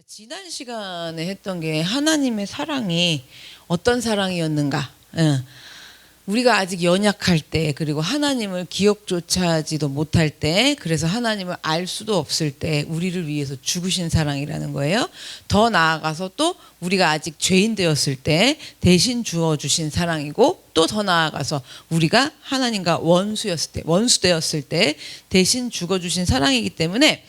지난 시간에 했던 게 하나님의 사랑이 어떤 사랑이었는가. 우리가 아직 연약할 때, 그리고 하나님을 기억조차 하지도 못할 때, 그래서 하나님을 알 수도 없을 때 우리를 위해서 죽으신 사랑이라는 거예요. 더 나아가서 또 우리가 아직 죄인 되었을 때 대신 주어주신 사랑이고, 또 더 나아가서 우리가 하나님과 원수 되었을 때 대신 죽어주신 사랑이기 때문에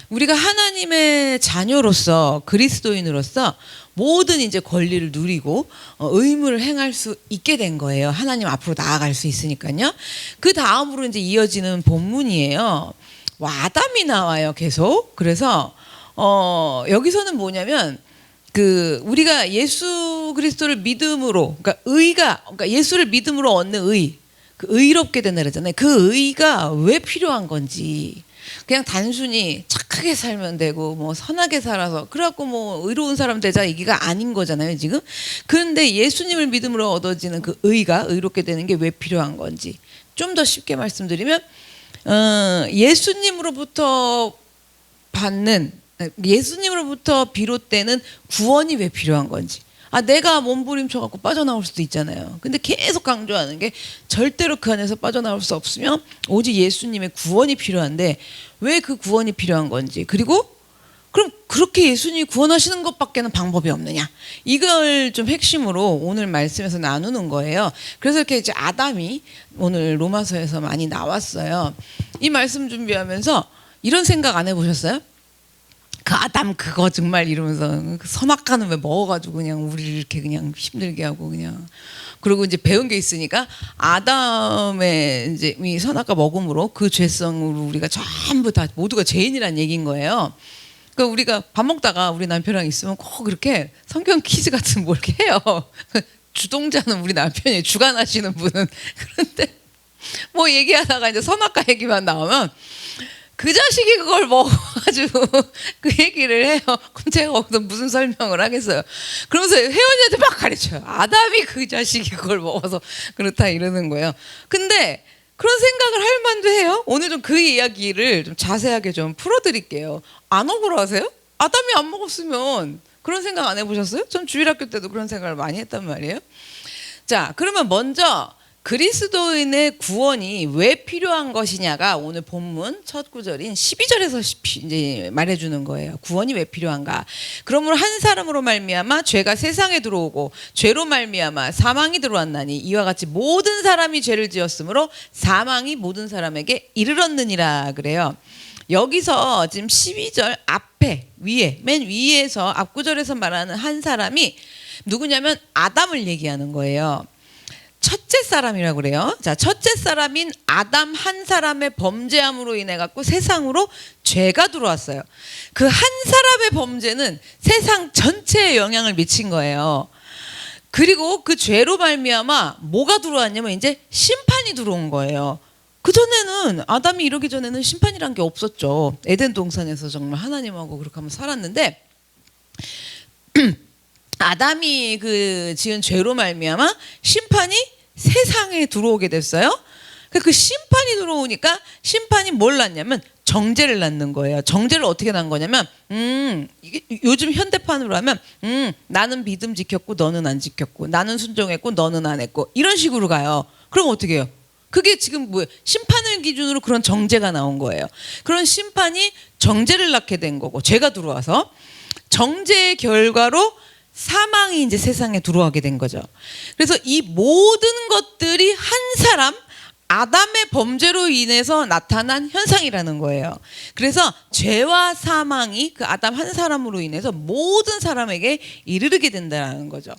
우리가 하나님의 자녀로서, 그리스도인으로서 모든 이제 권리를 누리고 의무를 행할 수 있게 된 거예요. 하나님 앞으로 나아갈 수 있으니까요. 그 다음으로 이제 이어지는 본문이에요. 아담이 나와요, 계속. 그래서 여기서는 뭐냐면 우리가 예수 그리스도를 믿음으로, 그러니까 예수를 믿음으로 얻는 의롭게 된다 그러잖아요. 그 의가 왜 필요한 건지. 그냥 단순히 착하게 살면 되고 뭐 선하게 살아서 그래갖고 뭐 의로운 사람 되자 얘기가 아닌 거잖아요, 지금. 그런데 예수님을 믿음으로 얻어지는 그 의롭게 되는 게 왜 필요한 건지 좀 더 쉽게 말씀드리면, 예수님으로부터 비롯되는 구원이 왜 필요한 건지. 내가 몸부림쳐갖고 빠져나올 수도 있잖아요. 근데 계속 강조하는 게 절대로 그 안에서 빠져나올 수 없으면 오직 예수님의 구원이 필요한데 왜 그 구원이 필요한 건지, 그리고 그럼 그렇게 예수님이 구원하시는 것밖에는 방법이 없느냐, 이걸 좀 핵심으로 오늘 말씀에서 나누는 거예요. 그래서 이렇게 이제 아담이 오늘 로마서에서 많이 나왔어요. 이 말씀 준비하면서 이런 생각 안 해보셨어요? 그 아담 그거 정말 이러면서 선악과는 왜 먹어가지고 그냥 우리를 이렇게 그냥 힘들게 하고 그냥. 그리고 이제 배운 게 있으니까 아담의 이제 이 선악과 먹음으로 그 죄성으로 우리가 전부 다 모두가 죄인이란 얘기인 거예요. 그러니까 우리가 밥 먹다가 우리 남편이랑 있으면 꼭 그렇게 성경 퀴즈 같은 뭐 이렇게 해요. 주동자는 우리 남편이, 주관하시는 분은. 그런데 뭐 얘기하다가 이제 선악과 얘기만 나오면 그 자식이 그걸 먹어가지고 그 얘기를 해요. 그럼 제가 거기서 무슨 설명을 하겠어요. 그러면서 혜원이한테 막 가르쳐요. 아담이 그 자식이 그걸 먹어서 그렇다 이러는 거예요. 근데 그런 생각을 할 만도 해요. 오늘 좀 그 이야기를 좀 자세하게 좀 풀어드릴게요. 안 억울하세요? 아담이 안 먹었으면 그런 생각 안 해보셨어요? 전 주일학교 때도 그런 생각을 많이 했단 말이에요. 자, 그러면 먼저 그리스도인의 구원이 왜 필요한 것이냐가 오늘 본문 첫 구절인 12절에서 이제 말해주는 거예요. 구원이 왜 필요한가? 그러므로 한 사람으로 말미암아 죄가 세상에 들어오고 죄로 말미암아 사망이 들어왔나니 이와 같이 모든 사람이 죄를 지었으므로 사망이 모든 사람에게 이르렀느니라 그래요. 여기서 지금 12절 앞에 맨 위에서 앞구절에서 말하는 한 사람이 누구냐면 아담을 얘기하는 거예요. 첫째 사람이라고 그래요. 자, 첫째 사람인 아담 한 사람의 범죄함으로 인해 갖고 세상으로 죄가 들어왔어요. 그 한 사람의 범죄는 세상 전체에 영향을 미친 거예요. 그리고 그 죄로 말미암아 뭐가 들어왔냐면 이제 심판이 들어온 거예요. 그전에는 아담이 이러기 전에는 심판이란 게 없었죠. 에덴 동산에서 정말 하나님하고 그렇게 하면 살았는데 아담이 그 지은 죄로 말미암아 심판이 세상에 들어오게 됐어요. 그 심판이 들어오니까 심판이 뭘 낳냐면 정죄를 낳는 거예요. 정죄를 어떻게 낳은 거냐면 이게 요즘 현대판으로 하면 나는 믿음 지켰고 너는 안 지켰고, 나는 순종했고 너는 안 했고, 이런 식으로 가요. 그럼 어떻게 해요? 그게 지금 뭐예요? 심판을 기준으로 그런 정죄가 나온 거예요. 그런 심판이 정죄를 낳게 된 거고, 죄가 들어와서 정죄의 결과로 사망이 이제 세상에 들어오게 된 거죠. 그래서 이 모든 것들이 한 사람 아담의 범죄로 인해서 나타난 현상이라는 거예요. 그래서 죄와 사망이 그 아담 한 사람으로 인해서 모든 사람에게 이르게 된다는 거죠.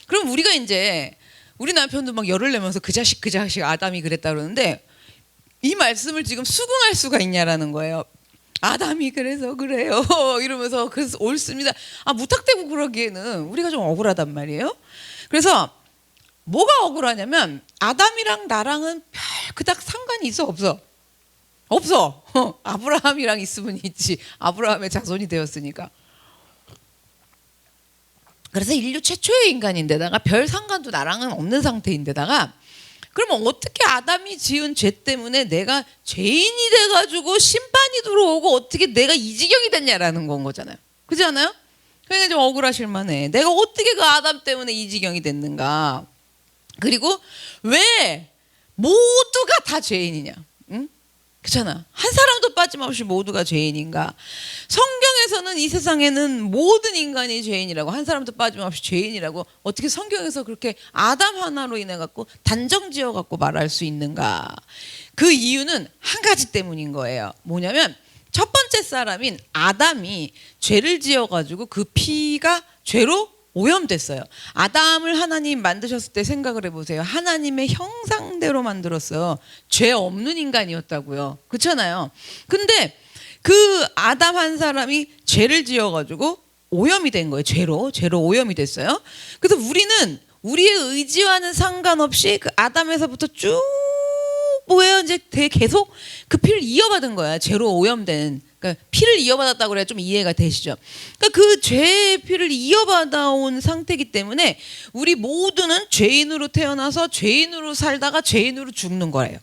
그럼 우리가 이제 우리 남편도 막 열을 내면서 그 자식 아담이 그랬다 그러는데 이 말씀을 지금 수긍할 수가 있냐라는 거예요. 아담이 그래서 그래요 이러면서 그래서 옳습니다. 무턱대고 그러기에는 우리가 좀 억울하단 말이에요. 그래서 뭐가 억울하냐면 아담이랑 나랑은 별 그닥 상관이 있어 없어. 아브라함이랑 있으면 있지. 아브라함의 자손이 되었으니까. 그래서 인류 최초의 인간인데다가 별 상관도 나랑은 없는 상태인데다가, 그러면 어떻게 아담이 지은 죄 때문에 내가 죄인이 돼가지고 심판이 들어오고 어떻게 내가 이 지경이 됐냐라는 건 거잖아요. 그렇지 않아요? 그러니까 좀 억울하실 만해. 내가 어떻게 그 아담 때문에 이 지경이 됐는가. 그리고 왜 모두가 다 죄인이냐. 응? 그렇잖아. 한 사람도 빠짐없이 모두가 죄인인가. 성경에서는 이 세상에는 모든 인간이 죄인이라고, 한 사람도 빠짐없이 죄인이라고 어떻게 성경에서 그렇게 아담 하나로 인해 갖고 단정 지어 갖고 말할 수 있는가. 그 이유는 한 가지 때문인 거예요. 뭐냐면 첫 번째 사람인 아담이 죄를 지어 가지고 그 피가 죄로 오염됐어요. 아담을 하나님 만드셨을 때 생각을 해보세요. 하나님의 형상대로 만들었어요. 죄 없는 인간이었다고요. 그렇잖아요. 근데 그 아담 한 사람이 죄를 지어가지고 오염이 된 거예요. 죄로 오염이 됐어요. 그래서 우리는 우리의 의지와는 상관없이 그 아담에서부터 쭉 뭐예요? 이제 계속 그 피를 이어받은 거야. 죄로 오염된. 그러니까 피를 이어받았다고 그래야 좀 이해가 되시죠? 그러니까 그 죄의 피를 이어받아온 상태이기 때문에 우리 모두는 죄인으로 태어나서 죄인으로 살다가 죄인으로 죽는 거예요.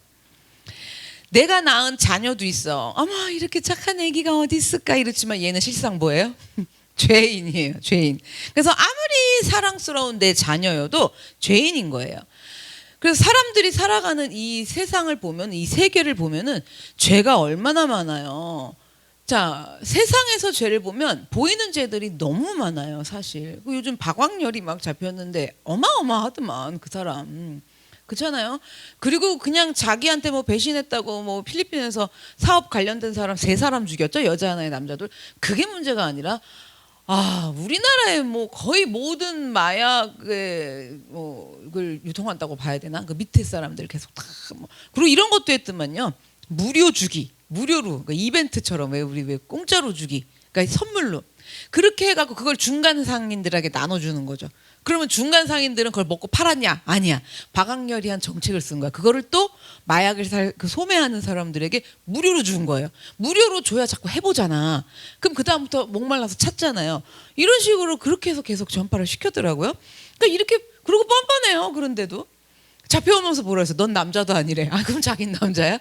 내가 낳은 자녀도 있어. 어머 이렇게 착한 애기가 어디 있을까 이렇지만 얘는 실상 뭐예요? 죄인이에요. 죄인. 그래서 아무리 사랑스러운 내 자녀여도 죄인인 거예요. 그래서 사람들이 살아가는 이 세상을 보면, 이 세계를 보면은 죄가 얼마나 많아요. 자, 세상에서 죄를 보면 보이는 죄들이 너무 많아요, 사실. 요즘 박광렬이 막 잡혔는데 어마어마하더만 그 사람. 그렇잖아요. 그리고 그냥 자기한테 뭐 배신했다고 뭐 필리핀에서 사업 관련된 사람 3사람 죽였죠. 여자 하나에 남자들. 그게 문제가 아니라 우리나라에 뭐 거의 모든 마약을 유통한다고 봐야 되나? 그 밑에 사람들 계속 다 뭐. 그리고 이런 것도 했더만요. 무료 주기, 무료로 그러니까 이벤트처럼 왜 공짜로 주기, 그러니까 선물로 그렇게 해갖고 그걸 중간 상인들에게 나눠주는 거죠. 그러면 중간 상인들은 그걸 먹고 팔았냐? 아니야. 박학렬이 한 정책을 쓴 거야. 그거를 또 마약을 소매하는 사람들에게 무료로 준 거예요. 무료로 줘야 자꾸 해보잖아. 그럼 그 다음부터 목말라서 찾잖아요. 이런 식으로 그렇게 해서 계속 전파를 시켰더라고요. 그러니까 이렇게 그러고 뻔뻔해요. 그런데도 잡혀오면서 뭐라 해서 넌 남자도 아니래. 그럼 자긴 남자야?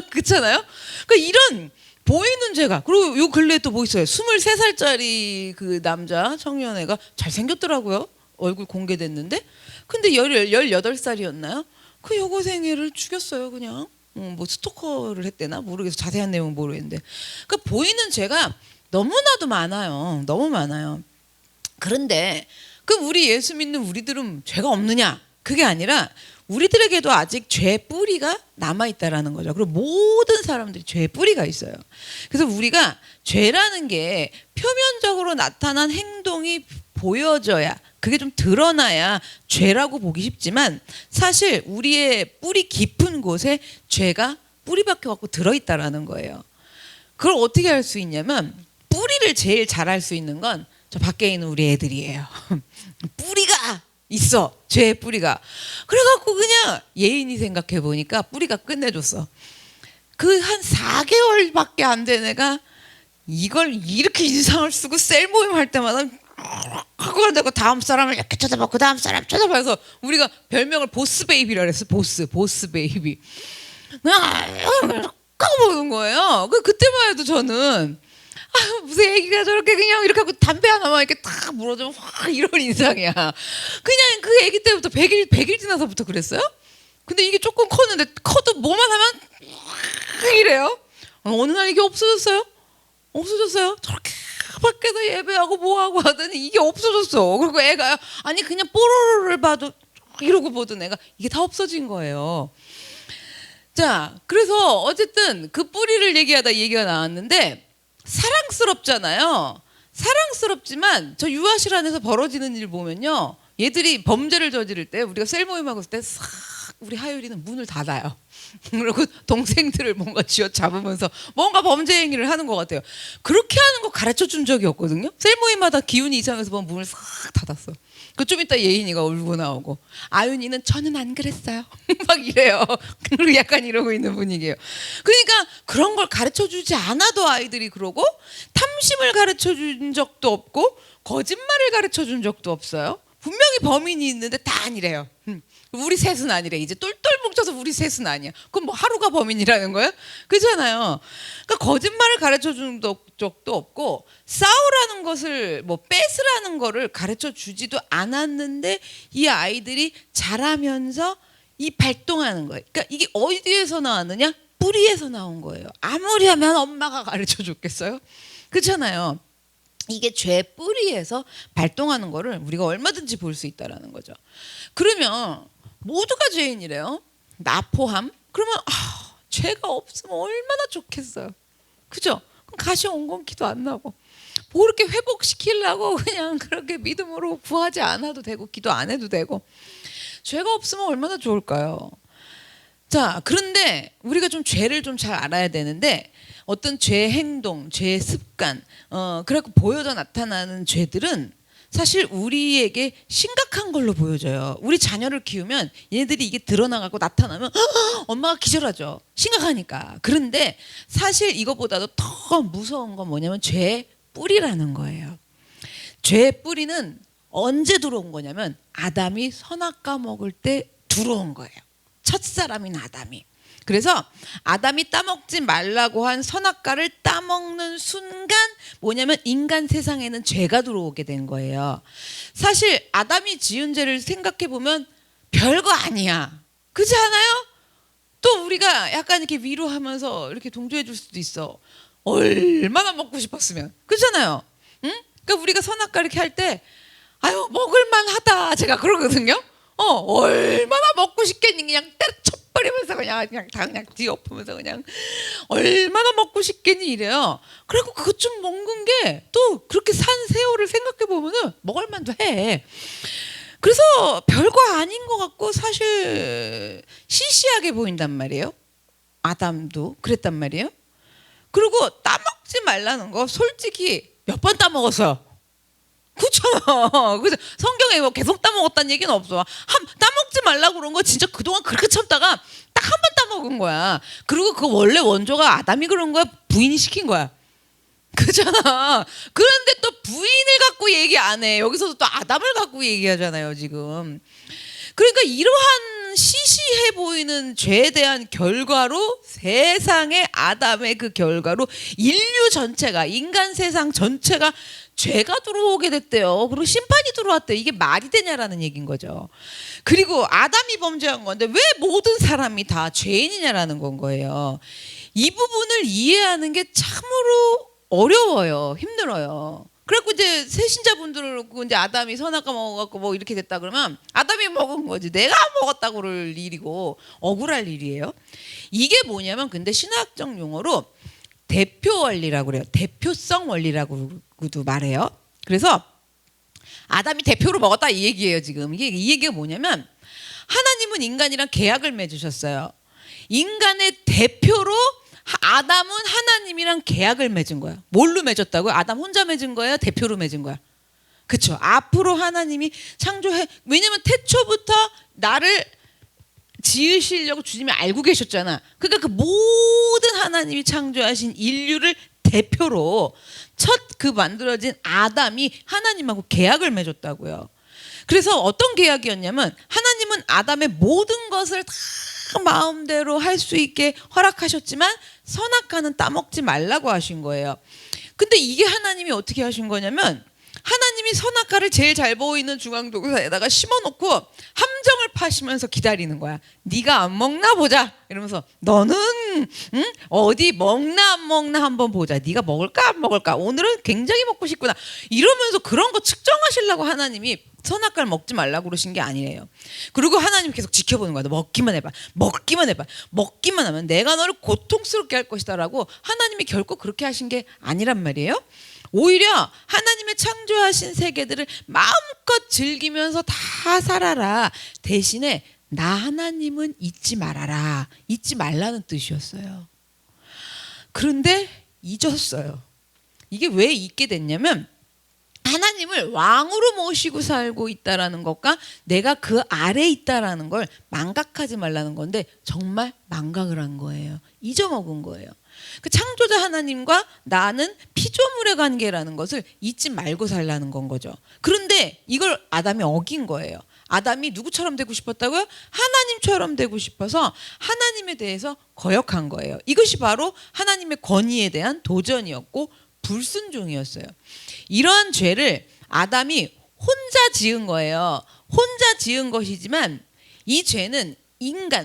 그렇잖아요. 그러니까 이런 보이는 죄가. 그리고 요 근래에 또 뭐 있어요. 23살짜리 그 남자 청년애가 잘생겼더라고요. 얼굴 공개됐는데 근데 18살이었나요? 그 여고생애를 죽였어요. 그냥 뭐 스토커를 했대나 모르겠어. 자세한 내용은 모르겠는데 그러니까 보이는 죄가 너무나도 많아요. 너무 많아요. 그런데 그럼 우리 예수 믿는 우리들은 죄가 없느냐? 그게 아니라 우리들에게도 아직 죄 뿌리가 남아있다라는 거죠. 그리고 모든 사람들이 죄 뿌리가 있어요. 그래서 우리가 죄라는 게 표면적으로 나타난 행동이 보여져야, 그게 좀 드러나야 죄라고 보기 쉽지만 사실 우리의 뿌리 깊은 곳에 죄가 뿌리 박혀 갖고 들어있다라는 거예요. 그걸 어떻게 할 수 있냐면 뿌리를 제일 잘 알 수 있는 건 저 밖에 있는 우리 애들이에요. 뿌리가 있어. 죄의 뿌리가. 그래갖고 그냥 예인이 생각해 보니까 뿌리가 끝내줬어. 그 한 4개월밖에 안 된 애가 이걸 이렇게 인상을 쓰고 셀 모임 할 때마다 그걸 내고 다음 사람을 이렇게 쳐다봐, 그 다음 사람 쳐다봐서 우리가 별명을 보스 베이비라 그랬어. 보스 베이비. 그냥 보는 거예요. 그때만 해도 저는 무슨 애기가 저렇게 그냥 이렇게 하고 담배 하나만 이렇게 탁 물어주면 확 이런 인상이야. 그냥 그 애기 때부터 100일 지나서부터 그랬어요. 근데 이게 조금 컸는데 커도 뭐만 하면 이래요. 어느 날 이게 없어졌어요. 저렇게 밖에서 예배하고 뭐하고 하더니 이게 없어졌어. 그리고 애가 아니 그냥 뽀로로를 봐도 이러고 보던 애가 이게 다 없어진 거예요. 자, 그래서 어쨌든 그 뿌리를 얘기하다 얘기가 나왔는데 사랑스럽잖아요. 사랑스럽지만 저 유아실 안에서 벌어지는 일 보면요. 얘들이 범죄를 저지를 때 우리가 셀 모임하고 있을 때 싹 우리 하율이는 문을 닫아요. 그리고 동생들을 뭔가 쥐어 잡으면서 뭔가 범죄 행위를 하는 것 같아요. 그렇게 하는 거 가르쳐 준 적이 없거든요. 셀 모임마다 기운이 이상해서 보면 문을 싹 닫았어. 그 좀 이따 예인이가 울고 나오고 아윤이는 저는 안 그랬어요. 막 이래요. 그리고 약간 이러고 있는 분위기예요. 그러니까 그런 걸 가르쳐 주지 않아도 아이들이 그러고 탐심을 가르쳐 준 적도 없고 거짓말을 가르쳐 준 적도 없어요. 분명히 범인이 있는데 다 아니래요. 우리 셋은 아니래. 이제 똘똘 뭉쳐서 우리 셋은 아니야. 그럼 뭐 하루가 범인이라는 거예요? 그렇잖아요. 그러니까 거짓말을 가르쳐 준 적도 없고 싸우라는 것을 뭐 뺏으라는 거를 가르쳐 주지도 않았는데 이 아이들이 자라면서 이 발동하는 거예요. 그러니까 이게 어디에서 나왔느냐? 뿌리에서 나온 거예요. 아무리 하면 엄마가 가르쳐 줬겠어요? 그렇잖아요. 이게 죄 뿌리에서 발동하는 거를 우리가 얼마든지 볼 수 있다라는 거죠. 그러면 모두가 죄인이래요. 나 포함. 그러면 죄가 없으면 얼마나 좋겠어요. 그죠? 그럼 가시 엉겅퀴도 안 나고 뭐 이렇게 회복시키려고 그냥 그렇게 믿음으로 구하지 않아도 되고 기도 안 해도 되고 죄가 없으면 얼마나 좋을까요? 자, 그런데 우리가 좀 죄를 좀 잘 알아야 되는데 어떤 죄 행동, 죄 습관, 그래갖고 보여져 나타나는 죄들은 사실 우리에게 심각한 걸로 보여져요. 우리 자녀를 키우면 얘네들이 이게 드러나가고 나타나면 엄마가 기절하죠. 심각하니까. 그런데 사실 이거보다도 더 무서운 건 뭐냐면 죄의 뿌리라는 거예요. 죄의 뿌리는 언제 들어온 거냐면 아담이 선악과 먹을 때 들어온 거예요. 첫사람인 아담이. 그래서 아담이 따먹지 말라고 한 선악과를 따먹는 순간 뭐냐면 인간 세상에는 죄가 들어오게 된 거예요. 사실 아담이 지은 죄를 생각해 보면 별거 아니야. 그렇지 않아요? 또 우리가 약간 이렇게 위로하면서 이렇게 동조해 줄 수도 있어. 얼마나 먹고 싶었으면. 그렇잖아요. 응? 그러니까 우리가 선악과 이렇게 할 때 아유 먹을만하다 제가 그러거든요. 얼마나 먹고 싶겠니 그냥 때려쳐버리면서 그냥 뒤엎으면서 그냥 얼마나 먹고 싶겠니 이래요. 그리고 그것 좀 먹는 게 또 그렇게 산 세월을 생각해 보면은 먹을만도 해. 그래서 별거 아닌 것 같고 사실 시시하게 보인단 말이에요. 아담도 그랬단 말이에요. 그리고 따먹지 말라는 거 솔직히 몇 번 따먹었어요. 그렇잖아. 그래서 성경에 뭐 계속 따먹었다는 얘기는 없어. 따먹지 말라고 그런 거 진짜 그동안 그렇게 참다가 딱 한 번 따먹은 거야. 그리고 그 원래 원조가 아담이 그런 거야? 부인이 시킨 거야. 그잖아. 그런데 또 부인을 갖고 얘기 안 해. 여기서도 또 아담을 갖고 얘기하잖아요, 지금. 그러니까 이러한 시시해 보이는 죄에 대한 결과로 세상의 아담의 그 결과로 인류 전체가 인간 세상 전체가 죄가 들어오게 됐대요. 그리고 심판이 들어왔대요. 이게 말이 되냐라는 얘기인 거죠. 그리고 아담이 범죄한 건데 왜 모든 사람이 다 죄인이냐라는 건 거예요. 이 부분을 이해하는 게 참으로 어려워요. 힘들어요. 그래갖고 이제 새신자분들을 이제 아담이 선악과 먹어갖고 뭐 이렇게 됐다 그러면 아담이 먹은 거지 내가 먹었다고 그럴 일이고 억울할 일이에요. 이게 뭐냐면 근데 신학적 용어로 대표 원리라고 그래요. 대표성 원리라고도 말해요. 그래서 아담이 대표로 먹었다 이 얘기예요. 지금 이 얘기가 뭐냐면 하나님은 인간이랑 계약을 맺으셨어요. 인간의 대표로 아담은 하나님이랑 계약을 맺은 거야. 뭘로 맺었다고요? 아담 혼자 맺은 거예요? 대표로 맺은 거야? 그렇죠. 앞으로 하나님이 창조해. 왜냐면 태초부터 나를 지으시려고 주님이 알고 계셨잖아. 그러니까 그 모든 하나님이 창조하신 인류를 대표로 첫 그 만들어진 아담이 하나님하고 계약을 맺었다고요. 그래서 어떤 계약이었냐면 하나님은 아담의 모든 것을 다 마음대로 할 수 있게 허락하셨지만 선악과는 따먹지 말라고 하신 거예요. 근데 이게 하나님이 어떻게 하신 거냐면 하나님이 선악과를 제일 잘 보이는 중앙동산에다가 심어놓고 함정을 파시면서 기다리는 거야. 네가 안 먹나 보자 이러면서 너는 어디 먹나 안 먹나 한번 보자. 네가 먹을까 안 먹을까. 오늘은 굉장히 먹고 싶구나. 이러면서 그런 거 측정하시려고 하나님이 선악과를 먹지 말라고 그러신 게 아니에요. 그리고 하나님 계속 지켜보는 거야. 너 먹기만 해봐. 먹기만 해봐. 먹기만 하면 내가 너를 고통스럽게 할 것이다라고 하나님이 결코 그렇게 하신 게 아니란 말이에요. 오히려 하나님의 창조하신 세계들을 마음껏 즐기면서 다 살아라. 대신에 나 하나님은 잊지 말아라. 잊지 말라는 뜻이었어요. 그런데 잊었어요. 이게 왜 잊게 됐냐면 하나님을 왕으로 모시고 살고 있다라는 것과 내가 그 아래에 있다라는 걸 망각하지 말라는 건데 정말 망각을 한 거예요. 잊어먹은 거예요. 그 창조자 하나님과 나는 피조물의 관계라는 것을 잊지 말고 살라는 건 거죠. 그런데 이걸 아담이 어긴 거예요. 아담이 누구처럼 되고 싶었다고요? 하나님처럼 되고 싶어서 하나님에 대해서 거역한 거예요. 이것이 바로 하나님의 권위에 대한 도전이었고 불순종이었어요. 이러한 죄를 아담이 혼자 지은 거예요. 혼자 지은 것이지만 이 죄는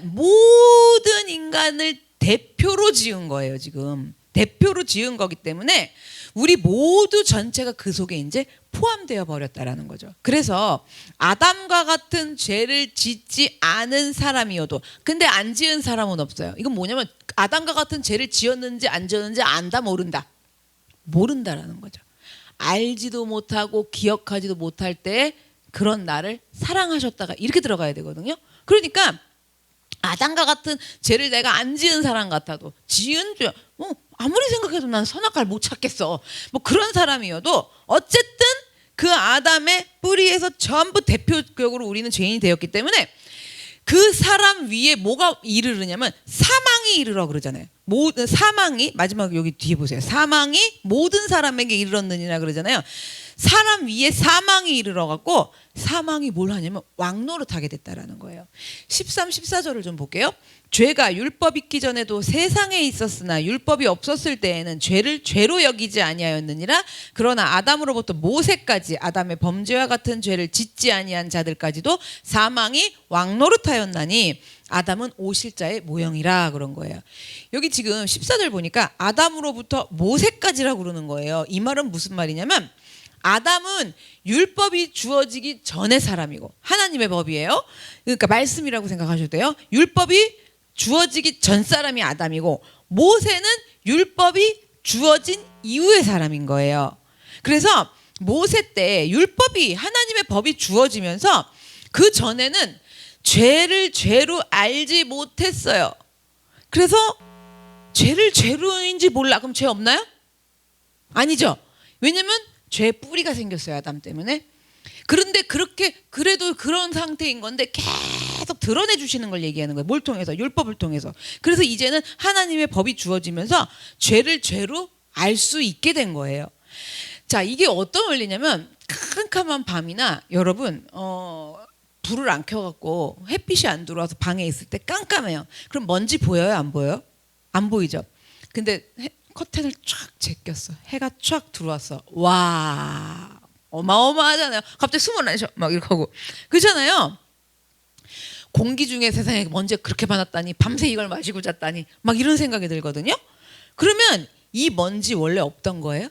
모든 인간을 대표로 지은 거예요. 지금 대표로 지은 거기 때문에 우리 모두 전체가 그 속에 이제 포함되어 버렸다라는 거죠. 그래서 아담과 같은 죄를 짓지 않은 사람이어도, 근데 안 지은 사람은 없어요. 이건 뭐냐면 아담과 같은 죄를 지었는지 안 지었는지 안다 모른다라는 거죠. 알지도 못하고 기억하지도 못할 때 그런 나를 사랑하셨다가 이렇게 들어가야 되거든요. 그러니까 아담과 같은 죄를 내가 안 지은 사람 같아도, 지은 죄 아무리 생각해도 난 선악과를 못 찾겠어, 뭐 그런 사람이어도 어쨌든 그 아담의 뿌리에서 전부 대표적으로 우리는 죄인이 되었기 때문에 그 사람 위에 뭐가 이르르냐면 사망이 이르러 그러잖아요. 모든 사망이, 마지막 여기 뒤에 보세요. 사망이 모든 사람에게 이르렀느니라 그러잖아요. 사람 위에 사망이 이르러 갖고 사망이 뭘 하냐면 왕노릇하게 됐다라는 거예요. 13, 14절을 좀 볼게요. 죄가 율법 있기 전에도 세상에 있었으나 율법이 없었을 때에는 죄를 죄로 여기지 아니하였느니라. 그러나 아담으로부터 모세까지 아담의 범죄와 같은 죄를 짓지 아니한 자들까지도 사망이 왕노릇하였나니 아담은 오실자의 모형이라 그런 거예요. 여기 지금 14절 보니까 아담으로부터 모세까지라고 그러는 거예요. 이 말은 무슨 말이냐면 아담은 율법이 주어지기 전의 사람이고 하나님의 법이에요. 그러니까 말씀이라고 생각하셔도 돼요. 율법이 주어지기 전 사람이 아담이고 모세는 율법이 주어진 이후의 사람인 거예요. 그래서 모세 때 율법이, 하나님의 법이 주어지면서 그 전에는 죄를 죄로 알지 못했어요. 그래서 죄를 죄로인지 몰라. 그럼 죄 없나요? 아니죠. 왜냐면 죄의 뿌리가 생겼어요. 아담 때문에. 그런데 그렇게 그래도 그런 상태인 건데 계속 드러내 주시는 걸 얘기하는 거예요. 뭘 통해서? 율법을 통해서. 그래서 이제는 하나님의 법이 주어지면서 죄를 죄로 알 수 있게 된 거예요. 자, 이게 어떤 원리냐면 캄캄한 밤이나 여러분 불을 안 켜갖고 햇빛이 안 들어와서 방에 있을 때 깜깜해요. 그럼 먼지 보여요? 안 보여요? 안 보이죠. 근데 커튼을 쫙 제꼈어. 해가 쫙 들어왔어. 와, 어마어마하잖아요. 갑자기 숨어나셔 막 이렇게 하고 그렇잖아요. 공기 중에 세상에 먼지가 그렇게 많았다니, 밤새 이걸 마시고 잤다니, 막 이런 생각이 들거든요. 그러면 이 먼지 원래 없던 거예요?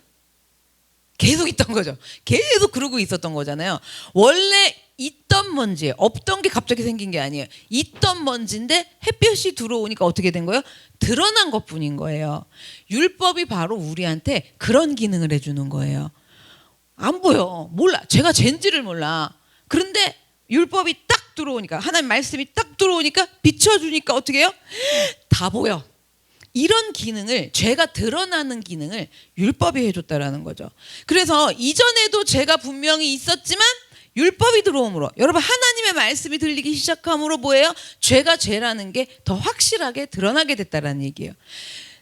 계속 있던 거죠. 계속 그러고 있었던 거잖아요. 원래 있던 먼지, 없던 게 갑자기 생긴 게 아니에요. 있던 먼지인데 햇볕이 들어오니까 어떻게 된 거예요? 드러난 것뿐인 거예요. 율법이 바로 우리한테 그런 기능을 해주는 거예요. 안 보여. 몰라. 제가 젠지를 몰라. 그런데 율법이 딱 들어오니까, 하나님 말씀이 딱 들어오니까 비춰주니까 어떻게 해요? 다 보여. 이런 기능을, 죄가 드러나는 기능을 율법이 해줬다라는 거죠. 그래서 이전에도 죄가 분명히 있었지만 율법이 들어옴으로, 여러분 하나님의 말씀이 들리기 시작함으로 뭐예요? 죄가 죄라는 게 더 확실하게 드러나게 됐다라는 얘기예요.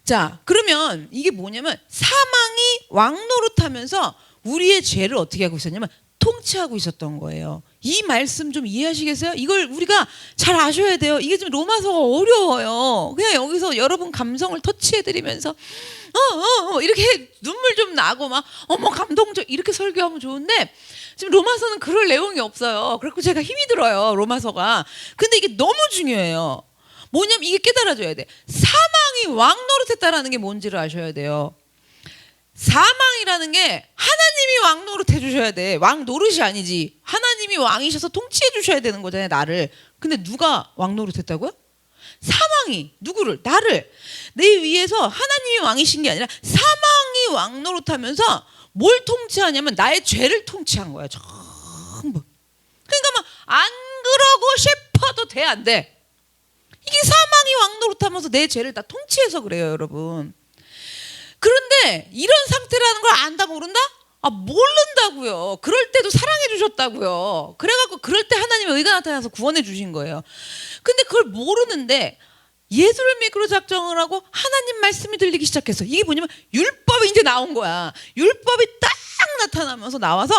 자, 그러면 이게 뭐냐면 사망이 왕노릇하면서 우리의 죄를 어떻게 하고 있었냐면 통치하고 있었던 거예요. 이 말씀 좀 이해하시겠어요? 이걸 우리가 잘 아셔야 돼요. 이게 좀 로마서가 어려워요. 그냥 여기서 여러분 감성을 터치해드리면서 이렇게 눈물 좀 나고 막 어머 감동적 이렇게 설교하면 좋은데 지금 로마서는 그럴 내용이 없어요. 그래서 제가 힘이 들어요. 로마서가. 근데 이게 너무 중요해요. 뭐냐면 이게 깨달아져야 돼. 사망이 왕노릇했다라는 게 뭔지를 아셔야 돼요. 사망이라는 게 하나님이 왕노릇 해주셔야 돼. 왕노릇이 아니지. 하나님이 왕이셔서 통치해 주셔야 되는 거잖아요. 나를. 근데 누가 왕노릇 했다고요? 사망이. 누구를? 나를. 내 위에서 하나님이 왕이신 게 아니라 사망이 왕노릇 하면서 뭘 통치하냐면 나의 죄를 통치한 거야. 전부. 그러니까 막 안 그러고 싶어도 돼, 안 돼? 이게 사망이 왕노릇 하면서 내 죄를 다 통치해서 그래요, 여러분. 그런데 이런 상태라는 걸 안다 모른다? 모른다고요. 그럴 때도 사랑해 주셨다고요. 그래갖고 그럴 때 하나님의 의가 나타나서 구원해 주신 거예요. 근데 그걸 모르는데 예수를 믿기로 작정을 하고 하나님 말씀이 들리기 시작했어. 이게 뭐냐면 율법이 이제 나온 거야. 율법이 딱 나타나면서 나와서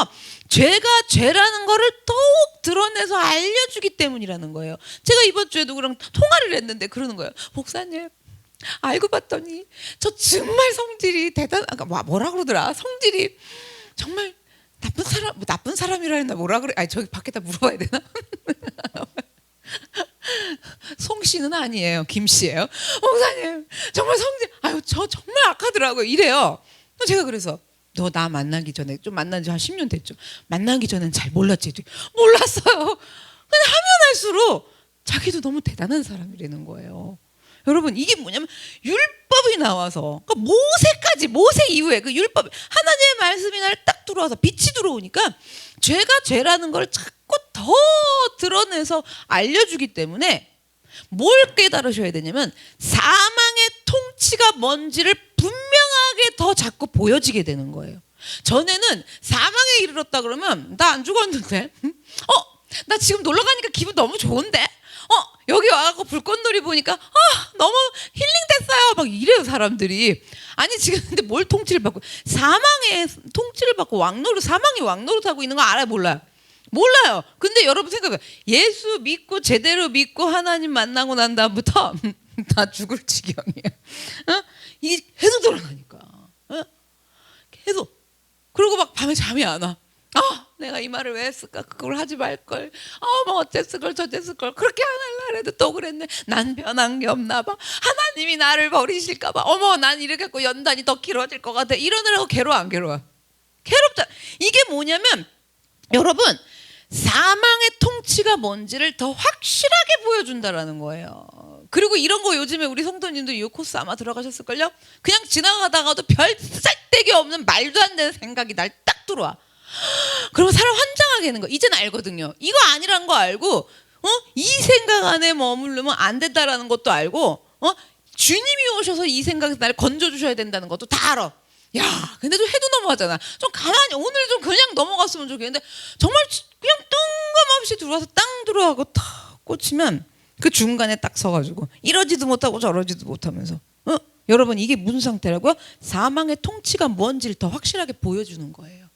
죄가 죄라는 거를 더욱 드러내서 알려주기 때문이라는 거예요. 제가 이번 주에도 그랑 통화를 했는데 그러는 거예요. 목사님, 알고 봤더니 저 정말 성질이 뭐라 그러더라. 성질이 정말 나쁜 사람이라 했나 뭐라 그래. 아니 저기 밖에다 물어봐야 되나? 송 씨는 아니에요. 김 씨예요. 목사님 정말 성질 저 정말 악하더라고요. 이래요. 제가 그래서 너 나 만나기 전에 좀 만난 지 한 10년 됐죠. 만나기 전엔 잘 몰랐지. 몰랐어요. 근데 하면 할수록 자기도 너무 대단한 사람이라는 거예요. 여러분 이게 뭐냐면 율법이 나와서 그러니까 모세 이후에 그 율법 하나님의 말씀이 날 딱 들어와서 빛이 들어오니까 죄가 죄라는 걸 자꾸 더 드러내서 알려주기 때문에 뭘 깨달으셔야 되냐면 사망의 통치가 뭔지를 분명하게 더 자꾸 보여지게 되는 거예요. 전에는 사망에 이르렀다 그러면 나 안 죽었는데 나 지금 놀러 가니까 기분 너무 좋은데 여기 와갖고 불꽃놀이 보니까 너무 힐링됐어요 막 이래요 사람들이. 아니 지금 근데 뭘 통치를 받고 사망의 통치를 받고 사망이 왕노릇하고 있는 거 알아요 몰라요? 몰라요. 근데 여러분 생각해요. 예수 믿고 제대로 믿고 하나님 만나고 난 다음부터 다 죽을 지경이에요. 이게 계속 돌아가니까. 계속. 그리고 막 밤에 잠이 안 와. 내가 이 말을 왜 했을까? 그걸 하지 말걸. 뭐 어쨌을걸 저쨌을걸. 그렇게 안 할라 해도 또 그랬네. 난 변한 게 없나 봐. 하나님이 나를 버리실까 봐. 난 이렇게 했고 연단이 더 길어질 것 같아. 이러느라고 괴로워 안 괴로워? 괴롭다. 이게 뭐냐면 여러분 사망의 통치가 뭔지를 더 확실하게 보여준다라는 거예요. 그리고 이런 거 요즘에 우리 성도님들 이 코스 아마 들어가셨을걸요? 그냥 지나가다가도 별 쓸데기 없는 말도 안 되는 생각이 날 딱 들어와. 그러면 사람 환장하게 되는 거. 이제는 알거든요. 이거 아니란 거 알고 이 생각 안에 머무르면 안 된다라는 것도 알고 주님이 오셔서 이 생각에서 나를 건져주셔야 된다는 것도 다 알아. 야, 근데 좀 해도 넘어가잖아. 좀 가만히 오늘 좀 그냥 넘어갔으면 좋겠는데 정말 그냥 뜬금없이 들어와서 땅 들어가고 탁 꽂히면 그 중간에 딱 서가지고 이러지도 못하고 저러지도 못하면서 여러분 이게 무슨 상태라고요? 사망의 통치가 뭔지를 더 확실하게 보여주는 거예요.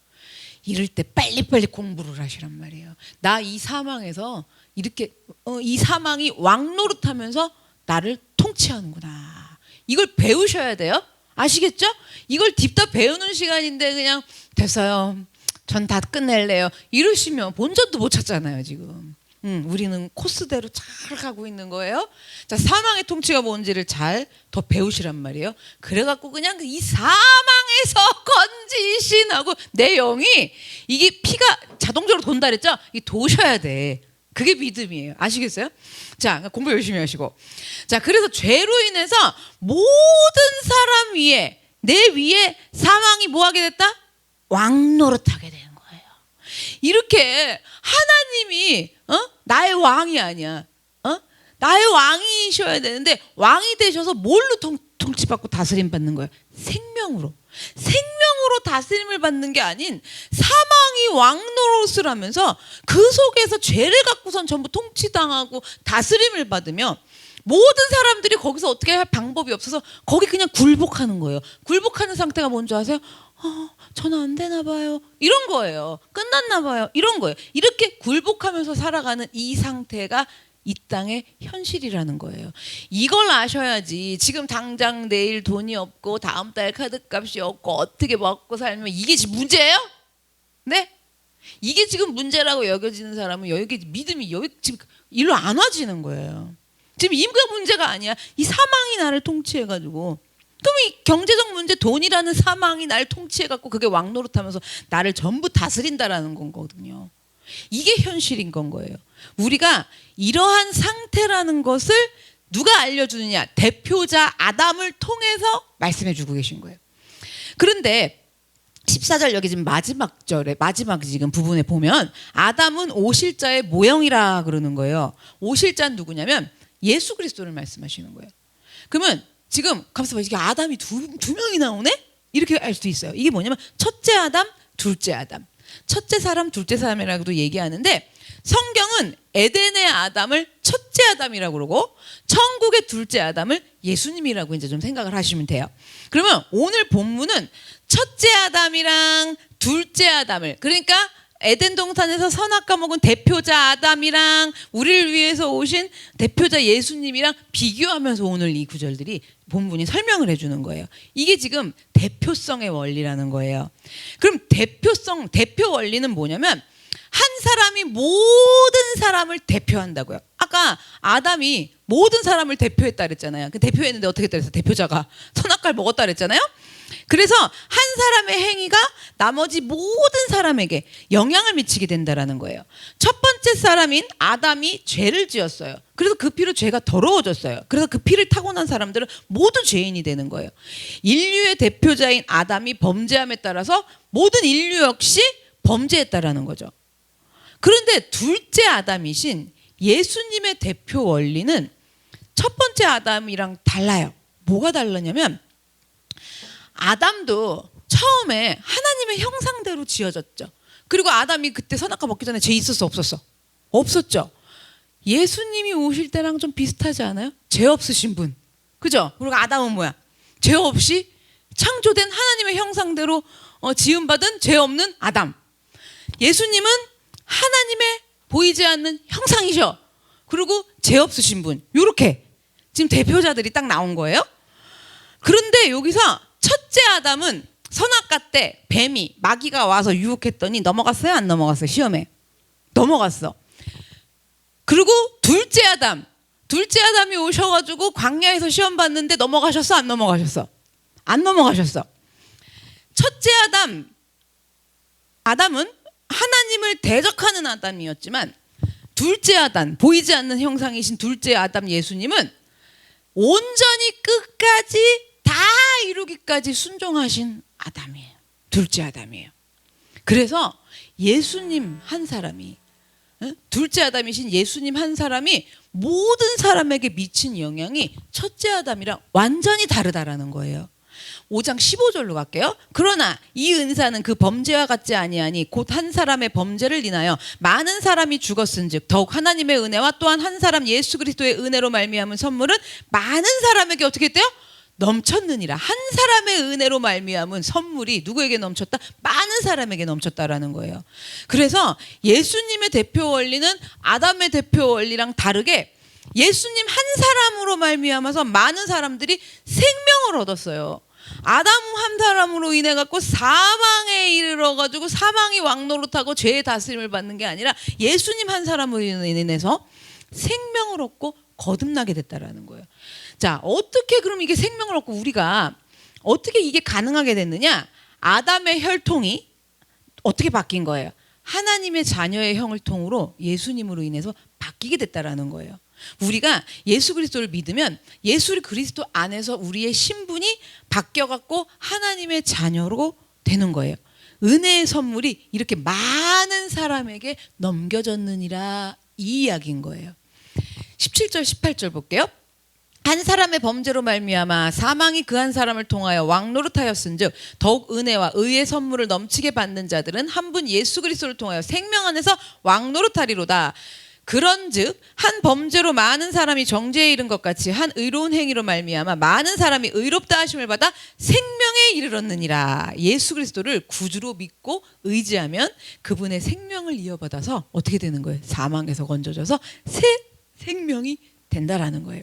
이럴 때 빨리빨리 공부를 하시란 말이에요. 나 이 사망에서 이렇게 이 사망이 왕노릇하면서 나를 통치하는구나. 이걸 배우셔야 돼요. 아시겠죠? 이걸 딥다 배우는 시간인데 그냥 됐어요. 전 다 끝낼래요. 이러시면 본전도 못 찾잖아요 지금. 우리는 코스대로 잘 가고 있는 거예요. 자, 사망의 통치가 뭔지를 잘 더 배우시란 말이에요. 그래갖고 그냥 이 사망에서 건지신하고 내 영이 이게 피가 자동적으로 돈다 그랬죠? 이 도셔야 돼. 그게 믿음이에요. 아시겠어요? 자, 공부 열심히 하시고. 자, 그래서 죄로 인해서 모든 사람 위에 내 위에 사망이 뭐하게 됐다? 왕노릇하게 되는 거예요. 이렇게 하나님이 나의 왕이 아니야. 나의 왕이셔야 되는데 왕이 되셔서 뭘로 통치받고 다스림 받는 거예요? 생명으로. 생명으로 다스림을 받는 게 아닌 사망이 왕노릇을 하면서 그 속에서 죄를 갖고선 전부 통치당하고 다스림을 받으며 모든 사람들이 거기서 어떻게 할 방법이 없어서 거기 그냥 굴복하는 거예요. 굴복하는 상태가 뭔지 아세요? 저는 안 되나 봐요. 이런 거예요. 끝났나 봐요. 이런 거예요. 이렇게 굴복하면서 살아가는 이 상태가 이 땅의 현실이라는 거예요. 이걸 아셔야지 지금 당장 내일 돈이 없고 다음 달 카드값이 없고 어떻게 먹고 살면 이게 지금 문제예요? 네? 이게 지금 문제라고 여겨지는 사람은 여기 믿음이 여기 지금 일로 안 와지는 거예요. 지금 이가 문제가 아니야. 이 사망이 나를 통치해가지고 그럼 이 경제적 문제 돈이라는 사망이 나를 통치해갖고 그게 왕노릇하면서 나를 전부 다스린다라는 거거든요. 이게 현실인 건 거예요. 우리가 이러한 상태라는 것을 누가 알려주느냐? 대표자 아담을 통해서 말씀해주고 계신 거예요. 그런데 14절 여기 지금 마지막 절에 마지막 지금 부분에 보면 아담은 오실자의 모형이라 그러는 거예요. 오실자는 누구냐면 예수 그리스도를 말씀하시는 거예요. 그러면 지금 가만있어 봐. 이게 아담이 두 명이 나오네? 이렇게 알 수 있어요. 이게 뭐냐면 첫째 아담, 둘째 아담. 첫째 사람, 둘째 사람이라고도 얘기하는데 성경은 에덴의 아담을 첫째 아담이라고 그러고 천국의 둘째 아담을 예수님이라고 이제 좀 생각을 하시면 돼요. 그러면 오늘 본문은 첫째 아담이랑 둘째 아담을, 그러니까 에덴 동산에서 선악과 먹은 대표자 아담이랑 우리를 위해서 오신 대표자 예수님이랑 비교하면서 오늘 이 구절들이 본문이 설명을 해주는 거예요. 이게 지금 대표성의 원리라는 거예요. 그럼 대표 원리는 뭐냐면 한 사람이 모든 사람을 대표한다고요. 아까 아담이 모든 사람을 대표했다 그랬잖아요. 그 대표했는데 어떻게 했다 그랬어요? 대표자가 선악과를 먹었다 그랬잖아요. 그래서 한 사람의 행위가 나머지 모든 사람에게 영향을 미치게 된다라는 거예요. 첫 번째 사람인 아담이 죄를 지었어요. 그래서 그 피로 죄가 더러워졌어요. 그래서 그 피를 타고 난 사람들은 모두 죄인이 되는 거예요. 인류의 대표자인 아담이 범죄함에 따라서 모든 인류 역시 범죄했다라는 거죠. 그런데 둘째 아담이신 예수님의 대표 원리는 첫 번째 아담이랑 달라요. 뭐가 다르냐면 아담도 처음에 하나님의 형상대로 지어졌죠. 그리고 아담이 그때 선악과 먹기 전에 죄 있었어 없었어? 없었죠. 예수님이 오실 때랑 좀 비슷하지 않아요? 죄 없으신 분, 그죠? 그리고 아담은 뭐야? 죄 없이 창조된 하나님의 형상대로 지음받은 죄 없는 아담. 예수님은 하나님의 보이지 않는 형상이셔. 그리고 죄 없으신 분. 이렇게 지금 대표자들이 딱 나온 거예요. 그런데 여기서 첫째 아담은 선악과 때 뱀이 마귀가 와서 유혹했더니 넘어갔어요? 안 넘어갔어요? 시험에 넘어갔어. 그리고 둘째 아담이 오셔가지고 광야에서 시험 봤는데 넘어가셨어? 안 넘어가셨어? 안 넘어가셨어. 첫째 아담은 하나님을 대적하는 아담이었지만 둘째 아담, 보이지 않는 형상이신 둘째 아담 예수님은 온전히 끝까지 다 이루기까지 순종하신 아담이에요. 둘째 아담이에요. 그래서 예수님 한 사람이, 둘째 아담이신 예수님 한 사람이 모든 사람에게 미친 영향이 첫째 아담이랑 완전히 다르다라는 거예요. 5장 15절로 갈게요. 그러나 이 은사는 그 범죄와 같지 아니하니 곧 한 사람의 범죄를 인하여 많은 사람이 죽었은즉 더욱 하나님의 은혜와 또한 한 사람 예수 그리스도의 은혜로 말미암은 선물은 많은 사람에게 어떻게 했대요? 넘쳤느니라. 한 사람의 은혜로 말미암은 선물이 누구에게 넘쳤다? 많은 사람에게 넘쳤다라는 거예요. 그래서 예수님의 대표 원리는 아담의 대표 원리랑 다르게 예수님 한 사람으로 말미암아서 많은 사람들이 생명을 얻었어요. 아담 한 사람으로 인해 갖고 사망에 이르러 가지고 사망이 왕노릇하고 죄의 다스림을 받는 게 아니라 예수님 한 사람으로 인해서 생명을 얻고 거듭나게 됐다라는 거예요. 자, 어떻게 그럼 이게 생명을 얻고 우리가 어떻게 이게 가능하게 됐느냐? 아담의 혈통이 어떻게 바뀐 거예요? 하나님의 자녀의 혈통으로 예수님으로 인해서 바뀌게 됐다라는 거예요. 우리가 예수 그리스도를 믿으면 예수 그리스도 안에서 우리의 신분이 바뀌어갖고 하나님의 자녀로 되는 거예요. 은혜의 선물이 이렇게 많은 사람에게 넘겨졌느니라, 이 이야기인 거예요. 17절 18절 볼게요. 한 사람의 범죄로 말미암아 사망이 그 한 사람을 통하여 왕노릇하였은즉 더욱 은혜와 의의 선물을 넘치게 받는 자들은 한 분 예수 그리스도를 통하여 생명 안에서 왕노릇하리로다. 그런즉 한 범죄로 많은 사람이 정죄에 이른 것 같이 한 의로운 행위로 말미암아 많은 사람이 의롭다 하심을 받아 생명에 이르렀느니라. 예수 그리스도를 구주로 믿고 의지하면 그분의 생명을 이어받아서 어떻게 되는 거예요? 사망에서 건져져서 새 생명이 된다라는 거예요.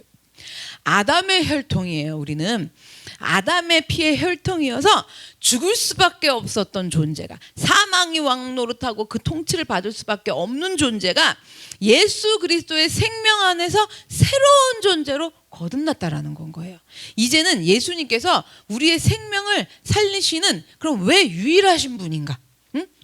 아담의 혈통이에요. 우리는 아담의 피의 혈통이어서 죽을 수밖에 없었던 존재가, 사망이 왕노릇하고 그 통치를 받을 수밖에 없는 존재가 예수 그리스도의 생명 안에서 새로운 존재로 거듭났다라는 건 거예요. 이제는 예수님께서 우리의 생명을 살리시는, 그럼 왜 유일하신 분인가?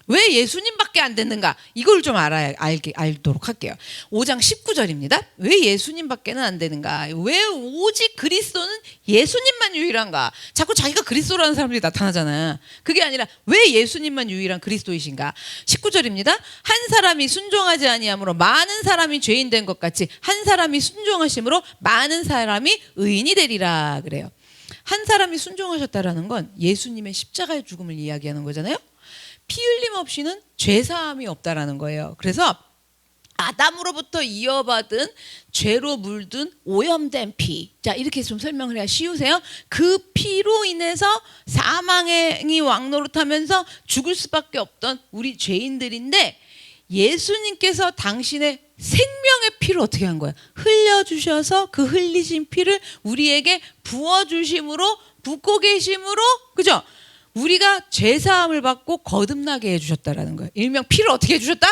왜 예수님밖에 안 됐는가? 이걸 좀 알도록 할게요. 5장 19절입니다. 왜 예수님밖에는 안 되는가? 왜 오직 그리스도는 예수님만 유일한가? 자꾸 자기가 그리스도라는 사람들이 나타나잖아요. 그게 아니라 왜 예수님만 유일한 그리스도이신가? 19절입니다. 한 사람이 순종하지 아니함으로 많은 사람이 죄인 된 것 같이 한 사람이 순종하심으로 많은 사람이 의인이 되리라 그래요. 한 사람이 순종하셨다라는 건 예수님의 십자가의 죽음을 이야기하는 거잖아요. 피 흘림 없이는 죄사함이 없다라는 거예요. 그래서 아담으로부터 이어받은 죄로 물든 오염된 피. 자, 이렇게 좀 설명을 해야 쉬우세요. 그 피로 인해서 사망이 왕노릇하면서 죽을 수밖에 없던 우리 죄인들인데, 예수님께서 당신의 생명의 피를 어떻게 한 거야? 흘려주셔서 그 흘리신 피를 우리에게 부어주심으로, 붓고 계심으로, 그죠? 우리가 죄사함을 받고 거듭나게 해주셨다라는 거예요. 일명 피를 어떻게 해주셨다?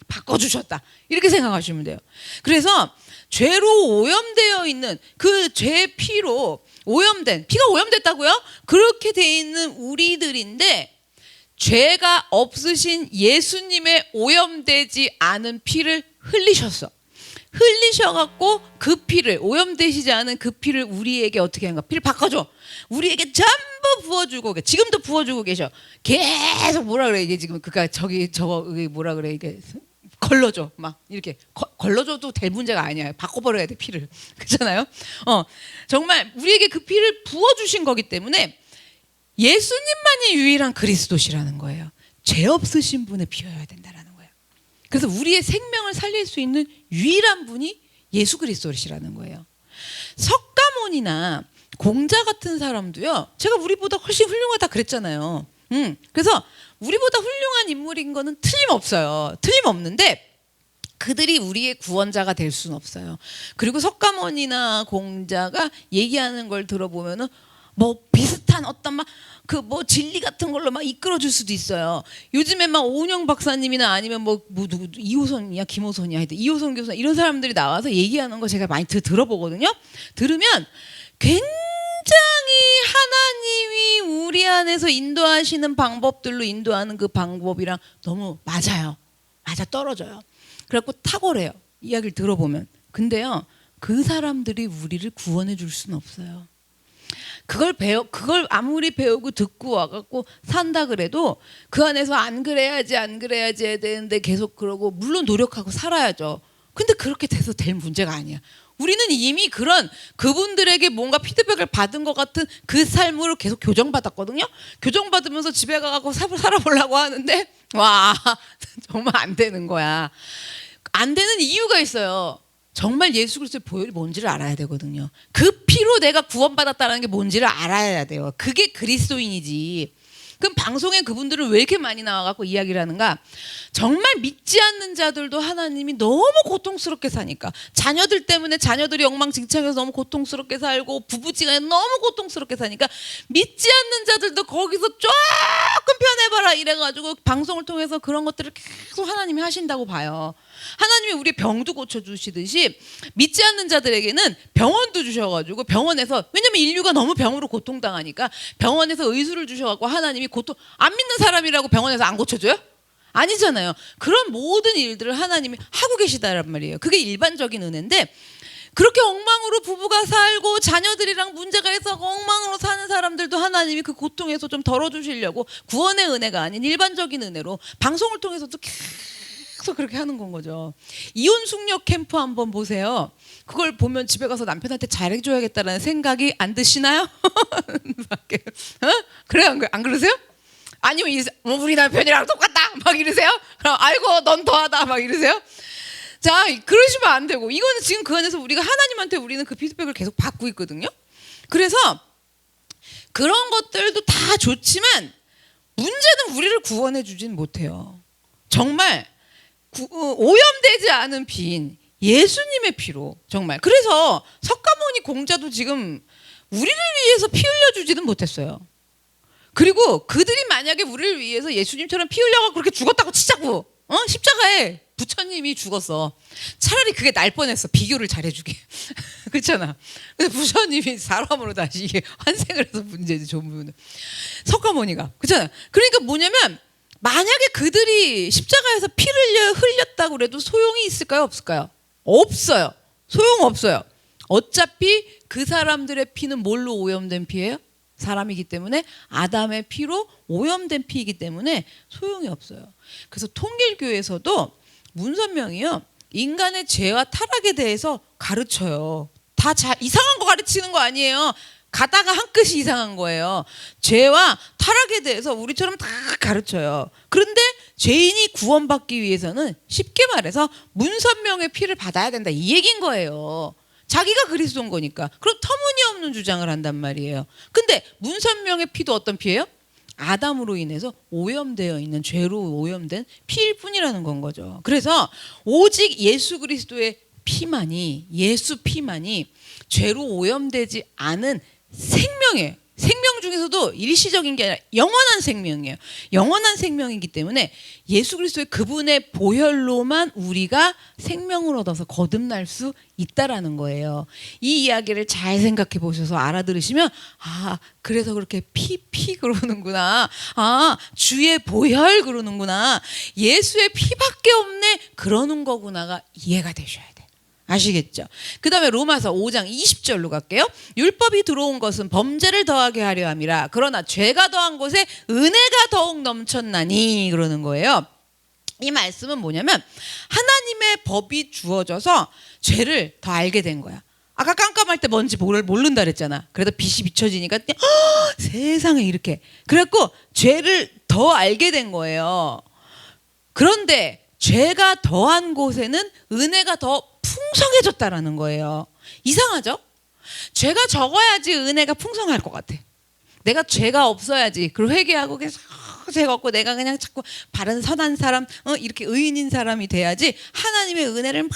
바꿔주셨다. 이렇게 생각하시면 돼요. 그래서 죄로 오염되어 있는 그 죄 피로 오염된, 피가 오염됐다고요? 그렇게 돼 있는 우리들인데, 죄가 없으신 예수님의 오염되지 않은 피를 흘리셨어. 흘리셔갖고 그 피를, 오염되시지 않은 그 피를 우리에게 어떻게 한가? 피를 바꿔줘. 우리에게 전부 부어주고, 지금도 부어주고 계셔. 계속 뭐라 그래 이게 지금, 그니까 저거 뭐라 그래 이게, 걸러줘. 막 이렇게 걸러줘도 될 문제가 아니야. 바꿔버려야 돼, 피를. 그렇잖아요. 정말 우리에게 그 피를 부어주신 거기 때문에 예수님만이 유일한 그리스도시라는 거예요. 죄 없으신 분의 피여야 된다라는 거예요. 그래서 우리의 생명을 살릴 수 있는 유일한 분이 예수 그리스도시라는 거예요. 석가모니나 공자 같은 사람도요, 제가 우리보다 훨씬 훌륭하다 그랬잖아요. 그래서 우리보다 훌륭한 인물인 거는 틀림없어요. 틀림없는데 그들이 우리의 구원자가 될 수는 없어요. 그리고 석가모니나 공자가 얘기하는 걸 들어보면은 뭐 비슷한 어떤 막 그 뭐 진리 같은 걸로 막 이끌어줄 수도 있어요. 요즘에 막 오은영 박사님이나 아니면 뭐 누구 이호선이야 김호선이야 하여튼 이호선 교수 이런 사람들이 나와서 얘기하는 거 제가 많이 들어보거든요. 들으면 굉장히 하나님이 우리 안에서 인도하시는 방법들로 인도하는 그 방법이랑 너무 맞아요. 맞아 떨어져요. 그래갖고 탁월해요. 이야기를 들어보면. 근데요, 그 사람들이 우리를 구원해 줄 수는 없어요. 그걸 아무리 배우고 듣고 와갖고 산다 그래도 그 안에서 안 그래야지 해야 되는데 계속 그러고, 물론 노력하고 살아야죠. 근데 그렇게 돼서 될 문제가 아니야. 우리는 이미 그분들에게 뭔가 피드백을 받은 것 같은 그 삶으로 계속 교정받았거든요. 교정받으면서 집에 가서 살아보려고 하는데, 와, 정말 안 되는 거야. 안 되는 이유가 있어요. 정말 예수 그리스도의 보혈이 뭔지를 알아야 되거든요. 그 피로 내가 구원받았다는 게 뭔지를 알아야 돼요. 그게 그리스도인이지. 그럼 방송에 그분들은 왜 이렇게 많이 나와갖고 이야기를 하는가? 정말 믿지 않는 자들도 하나님이 너무 고통스럽게 사니까, 자녀들 때문에 자녀들이 엉망진창해서 너무 고통스럽게 살고, 부부지간에 너무 고통스럽게 사니까 믿지 않는 자들도 거기서 조금 편해봐라 이래가지고 방송을 통해서 그런 것들을 계속 하나님이 하신다고 봐요. 하나님이 우리 병도 고쳐주시듯이 믿지 않는 자들에게는 병원도 주셔가지고, 병원에서, 왜냐면 인류가 너무 병으로 고통당하니까 병원에서 의술을 주셔가지고 하나님이 안 믿는 사람이라고 병원에서 안 고쳐줘요? 아니잖아요. 그런 모든 일들을 하나님이 하고 계시다란 말이에요. 그게 일반적인 은혜인데, 그렇게 엉망으로 부부가 살고 자녀들이랑 문제가 있어 엉망으로 사는 사람들도 하나님이 그 고통에서 좀 덜어주시려고 구원의 은혜가 아닌 일반적인 은혜로 방송을 통해서도 계속 그렇게 하는 건 거죠. 이혼 숙녀 캠프 한번 보세요. 그걸 보면 집에 가서 남편한테 잘해줘야겠다라는 생각이 안 드시나요? 그래요? 안 그러세요? 아니면 우리 남편이랑 똑같다 막 이러세요? 그럼 아이고 넌 더하다 막 이러세요? 자, 그러시면 안 되고, 이거는 지금 그 안에서 우리가 하나님한테 우리는 그 피드백을 계속 받고 있거든요. 그래서 그런 것들도 다 좋지만 문제는 우리를 구원해 주진 못해요. 정말 오염되지 않은 피인 예수님의 피로, 정말. 그래서 석가모니 공자도 지금 우리를 위해서 피 흘려주지는 못했어요. 그리고 그들이 만약에 우리를 위해서 예수님처럼 피 흘려가 그렇게 죽었다고 치자고, 십자가에 부처님이 죽었어. 차라리 그게 날 뻔했어. 비교를 잘해주게. 그렇잖아. 근데 부처님이 사람으로 다시 환생을 해서 문제지, 전부는. 석가모니가. 그렇잖아. 그러니까 뭐냐면, 만약에 그들이 십자가에서 피를 흘렸다고 그래도 소용이 있을까요? 없을까요? 없어요. 소용없어요. 어차피 그 사람들의 피는 뭘로 오염된 피예요? 사람이기 때문에, 아담의 피로 오염된 피이기 때문에 소용이 없어요. 그래서 통일교에서도 문선명이요, 인간의 죄와 타락에 대해서 가르쳐요. 다 이상한 거 가르치는 거 아니에요. 가다가 한 끗이 이상한 거예요. 죄와 타락에 대해서 우리처럼 다 가르쳐요. 그런데 죄인이 구원받기 위해서는 쉽게 말해서 문선명의 피를 받아야 된다 이 얘기인 거예요. 자기가 그리스도인 거니까. 그럼 터무니없는 주장을 한단 말이에요. 근데 문선명의 피도 어떤 피예요? 아담으로 인해서 오염되어 있는, 죄로 오염된 피일 뿐이라는 건 거죠. 그래서 오직 예수 그리스도의 피만이, 예수 피만이 죄로 오염되지 않은 생명이에요. 생명 중에서도 일시적인 게 아니라 영원한 생명이에요. 영원한 생명이기 때문에 예수 그리스도의 그분의 보혈로만 우리가 생명을 얻어서 거듭날 수 있다라는 거예요. 이 이야기를 잘 생각해 보셔서 알아들으시면 아, 그래서 그렇게 피 그러는구나. 아, 주의 보혈 그러는구나. 예수의 피밖에 없네 그러는 거구나가 이해가 되셔야 돼요. 아시겠죠? 그 다음에 로마서 5장 20절로 갈게요. 율법이 들어온 것은 범죄를 더하게 하려 함이라. 그러나 죄가 더한 곳에 은혜가 더욱 넘쳤나니 그러는 거예요. 이 말씀은 뭐냐면 하나님의 법이 주어져서 죄를 더 알게 된 거야. 아까 깜깜할 때 뭔지 모른다 그랬잖아. 그래도 빛이 비춰지니까 세상에 이렇게. 그래갖고 죄를 더 알게 된 거예요. 그런데 죄가 더한 곳에는 은혜가 더 풍성해졌다라는 거예요. 이상하죠? 죄가 적어야지 은혜가 풍성할 것 같아. 내가 죄가 없어야지. 그리고 회개하고 계속 죄가 없고 내가 그냥 자꾸 바른 선한 사람, 이렇게 의인인 사람이 돼야지 하나님의 은혜를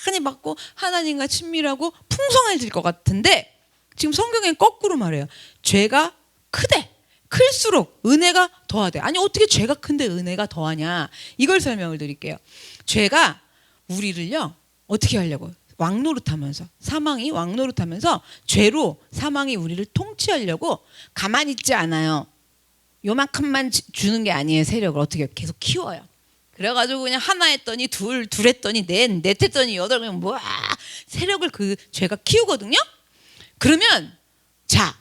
많이 받고 하나님과 친밀하고 풍성해질 것 같은데 지금 성경엔 거꾸로 말해요. 죄가 크대. 클수록 은혜가 더하대. 아니 어떻게 죄가 큰데 은혜가 더하냐. 이걸 설명을 드릴게요. 죄가 우리를요. 어떻게 하려고? 왕노릇하면서 사망이 왕노릇하면서 죄로 사망이 우리를 통치하려고 가만히 있지 않아요. 요만큼만 주는 게 아니에요. 세력을 어떻게 계속 키워요. 그래가지고 그냥 하나 했더니 둘 했더니 넷 했더니 여덟 그냥 뭐 세력을 그 죄가 키우거든요. 그러면 자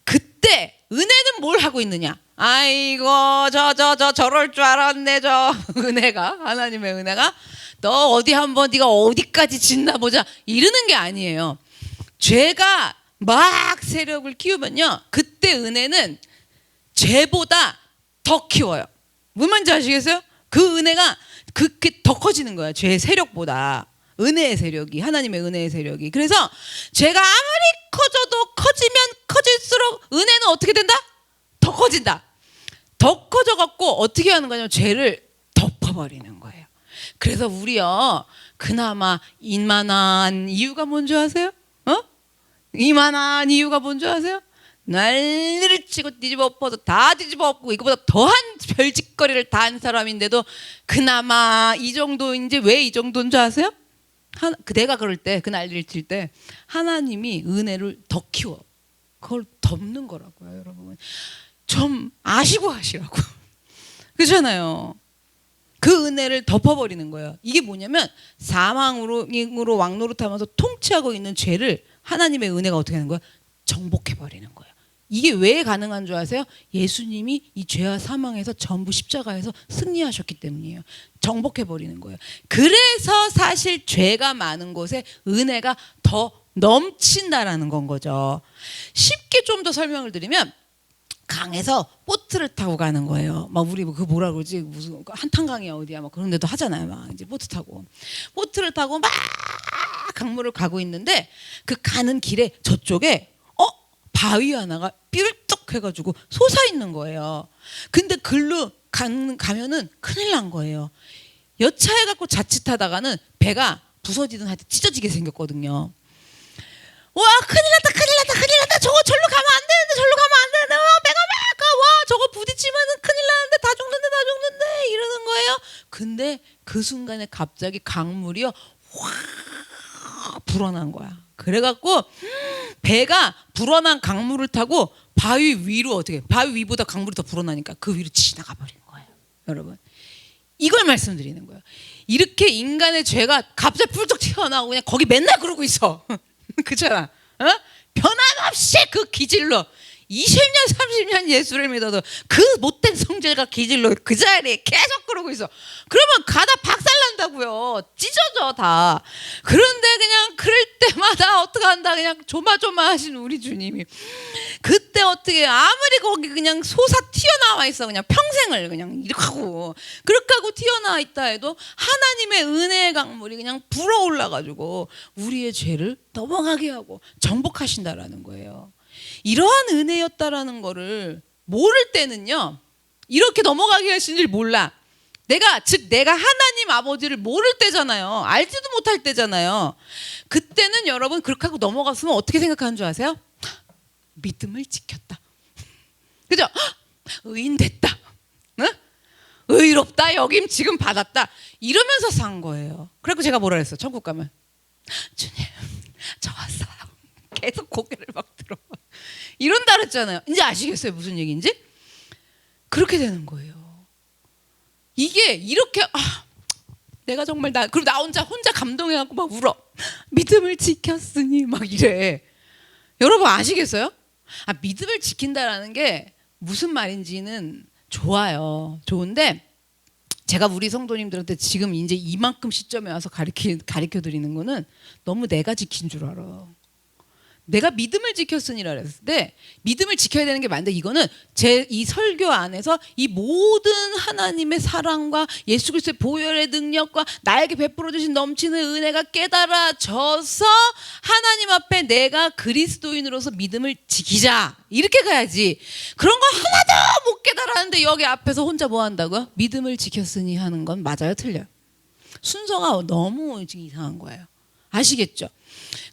그때 은혜는 뭘 하고 있느냐? 아이고 저럴 줄 알았네 저 은혜가 하나님의 은혜가 너 어디 한번 네가 어디까지 짓나 보자 이러는 게 아니에요. 죄가 막 세력을 키우면요 그때 은혜는 죄보다 더 키워요. 뭔 말인지 아시겠어요? 그 은혜가 그렇게 더 커지는 거예요. 죄의 세력보다 은혜의 세력이 하나님의 은혜의 세력이. 그래서 죄가 아무리 커져도 커지면 커질수록 은혜는 어떻게 된다? 더 커진다. 더 커져갖고 어떻게 하는 거냐면 죄를 덮어버리는 거예요. 그래서 우리요 그나마 이만한 이유가 뭔지 아세요? 이만한 이유가 뭔지 아세요? 난리를 치고 뒤집어 엎어도 다 뒤집어 엎고 이거보다 더한 별짓거리를 다 한 사람인데도 그나마 이 정도인지 왜 이 정도인 줄 아세요? 내가 그럴 때 그 난리를 칠 때 하나님이 은혜를 더 키워 그걸 덮는 거라고요. 여러분 좀 아시고 하시라고. 그렇잖아요. 그 은혜를 덮어버리는 거예요. 이게 뭐냐면 사망으로 왕노릇하면서 통치하고 있는 죄를 하나님의 은혜가 어떻게 하는 거예요? 정복해버리는 거예요. 이게 왜 가능한 줄 아세요? 예수님이 이 죄와 사망에서 전부 십자가에서 승리하셨기 때문이에요. 정복해버리는 거예요. 그래서 사실 죄가 많은 곳에 은혜가 더 넘친다라는 건 거죠. 쉽게 좀 더 설명을 드리면 강에서 보트를 타고 가는 거예요. 막 우리 그 뭐라 그러지 무슨 한탄강이야 어디야 막 그런 데도 하잖아요. 막 이제 보트를 타고 막 강물을 가고 있는데 그 가는 길에 저쪽에 바위 하나가 삐을떡 해가지고 솟아 있는 거예요. 근데 글로 가면은 큰일 난 거예요. 여차해갖고 자칫하다가는 배가 부서지든 하여튼 찢어지게 생겼거든요. 와 큰일 났다 저거 절로 가면 안 되는데 배가 막 와 저거 부딪히면은 큰일 나는데 다 죽는데 이러는 거예요. 근데 그 순간에 갑자기 강물이요 확 불어난 거야. 그래갖고 배가 불어난 강물을 타고 바위 위로 바위 위보다 강물이 더 불어나니까 그 위로 지나가 버린 거예요. 여러분 이걸 말씀드리는 거예요. 이렇게 인간의 죄가 갑자기 뿔쩍 튀어나오고 그냥 거기 맨날 그러고 있어. 그렇잖아. 변함없이 그 기질로 20년 30년 예수를 믿어도 그 못된 성질과 기질로 그 자리에 계속 그러고 있어. 그러면 가다 박살난다고요. 찢어져 다. 그런데 그냥 그럴 때마다 어떡한다 그냥 조마조마하신 우리 주님이 그때 어떻게 아무리 거기 그냥 솟아 튀어나와 있어 그냥 평생을 그냥 이렇게 하고 그렇게 하고 튀어나와 있다 해도 하나님의 은혜의 강물이 그냥 불어올라가지고 우리의 죄를 넘어가게 하고 정복하신다라는 거예요. 이러한 은혜였다라는 거를 모를 때는요 이렇게 넘어가게 하신 줄 몰라. 내가 하나님 아버지를 모를 때잖아요. 알지도 못할 때잖아요. 그때는 여러분 그렇게 하고 넘어갔으면 어떻게 생각하는 줄 아세요? 믿음을 지켰다. 그죠? 의인 됐다. 응? 의롭다. 여김 지금 받았다. 이러면서 산 거예요. 그래서 제가 뭐라 그랬어? 천국 가면 주님 저 왔어요. 계속 고개를 막 들어. 이런다 그랬잖아요. 이제 아시겠어요? 무슨 얘기인지? 그렇게 되는 거예요. 이게 이렇게 내가 정말 그리고 나 혼자 감동해갖고 막 울어. 믿음을 지켰으니 막 이래. 여러분 아시겠어요? 믿음을 지킨다라는 게 무슨 말인지는 좋아요. 좋은데 제가 우리 성도님들한테 지금 이제 이만큼 시점에 와서 가르쳐 드리는 거는 너무 내가 지킨 줄 알아. 내가 믿음을 지켰으니라 그랬을 때 믿음을 지켜야 되는 게 맞는데 이거는 제 이 설교 안에서 이 모든 하나님의 사랑과 예수 그리스도의 보혈의 능력과 나에게 베풀어 주신 넘치는 은혜가 깨달아져서 하나님 앞에 내가 그리스도인으로서 믿음을 지키자 이렇게 가야지. 그런 거 하나도 못 깨달았는데 여기 앞에서 혼자 뭐 한다고요? 믿음을 지켰으니 하는 건 맞아요? 틀려요? 순서가 너무 이상한 거예요. 아시겠죠?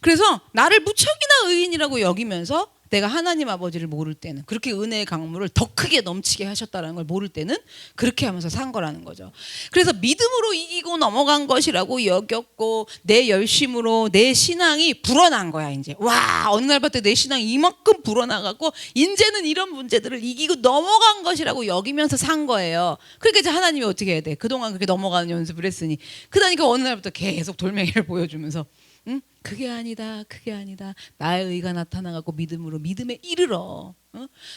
그래서 나를 무척이나 의인이라고 여기면서 내가 하나님 아버지를 모를 때는 그렇게 은혜의 강물을 더 크게 넘치게 하셨다는 걸 모를 때는 그렇게 하면서 산 거라는 거죠. 그래서 믿음으로 이기고 넘어간 것이라고 여겼고 내 열심으로 내 신앙이 불어난 거야. 이제 와 어느 날부터 내 신앙이 이만큼 불어나가고 이제는 이런 문제들을 이기고 넘어간 것이라고 여기면서 산 거예요. 그러니까 이제 하나님이 어떻게 해야 돼? 그동안 그렇게 넘어가는 연습을 했으니 그러니까 어느 날부터 계속 돌멩이를 보여주면서 응? 그게 아니다. 나의 의가 나타나갖고 믿음에 이르러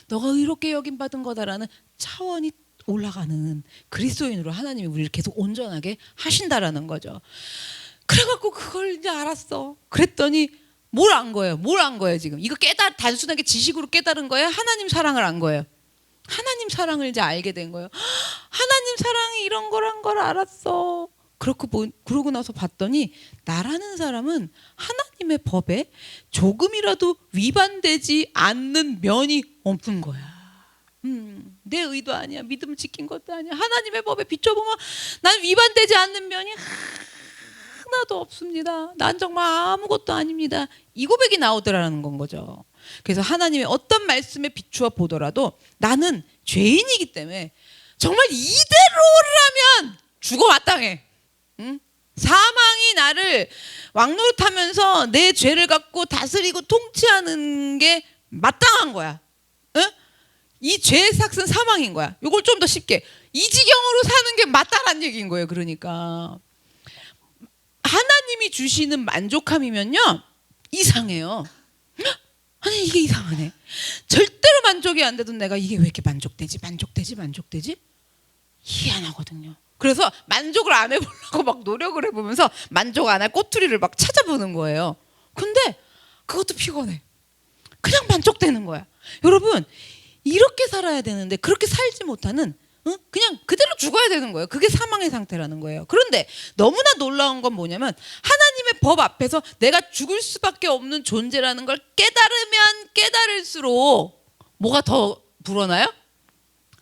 너가 의롭게 여김받은 거다라는 차원이 올라가는 그리스도인으로 하나님이 우리를 계속 온전하게 하신다라는 거죠. 그래갖고 그걸 이제 알았어. 그랬더니 뭘 안 거예요 지금. 이거 단순하게 지식으로 깨달은 거예요? 하나님 사랑을 안 거예요? 하나님 사랑을 이제 알게 된 거예요. 하나님 사랑이 이런 거란 걸 알았어. 그러고 나서 봤더니 나라는 사람은 하나님의 법에 조금이라도 위반되지 않는 면이 없는 거야. 내 의도 아니야. 믿음 지킨 것도 아니야. 하나님의 법에 비춰보면 난 위반되지 않는 면이 하나도 없습니다. 난 정말 아무것도 아닙니다. 이 고백이 나오더라는 건 거죠. 그래서 하나님의 어떤 말씀에 비추어 보더라도 나는 죄인이기 때문에 정말 이대로라면 죽어 마땅해. 사망이 나를 왕노릇하면서 내 죄를 갖고 다스리고 통치하는 게 마땅한 거야. 이 죄의 삭은 사망인 거야. 이걸 좀 더 쉽게 이 지경으로 사는 게 맞다라는 얘기인 거예요. 그러니까 하나님이 주시는 만족함이면요 이상해요. 아니 이게 이상하네. 절대로 만족이 안 되던 내가 이게 왜 이렇게 만족되지? 희한하거든요. 그래서 만족을 안 해보려고 막 노력을 해보면서 만족 안 할 꼬투리를 막 찾아보는 거예요. 근데 그것도 피곤해. 그냥 만족되는 거야. 여러분 이렇게 살아야 되는데 그렇게 살지 못하는 그냥 그대로 죽어야 되는 거예요. 그게 사망의 상태라는 거예요. 그런데 너무나 놀라운 건 뭐냐면 하나님의 법 앞에서 내가 죽을 수밖에 없는 존재라는 걸 깨달으면 깨달을수록 뭐가 더 불어나요?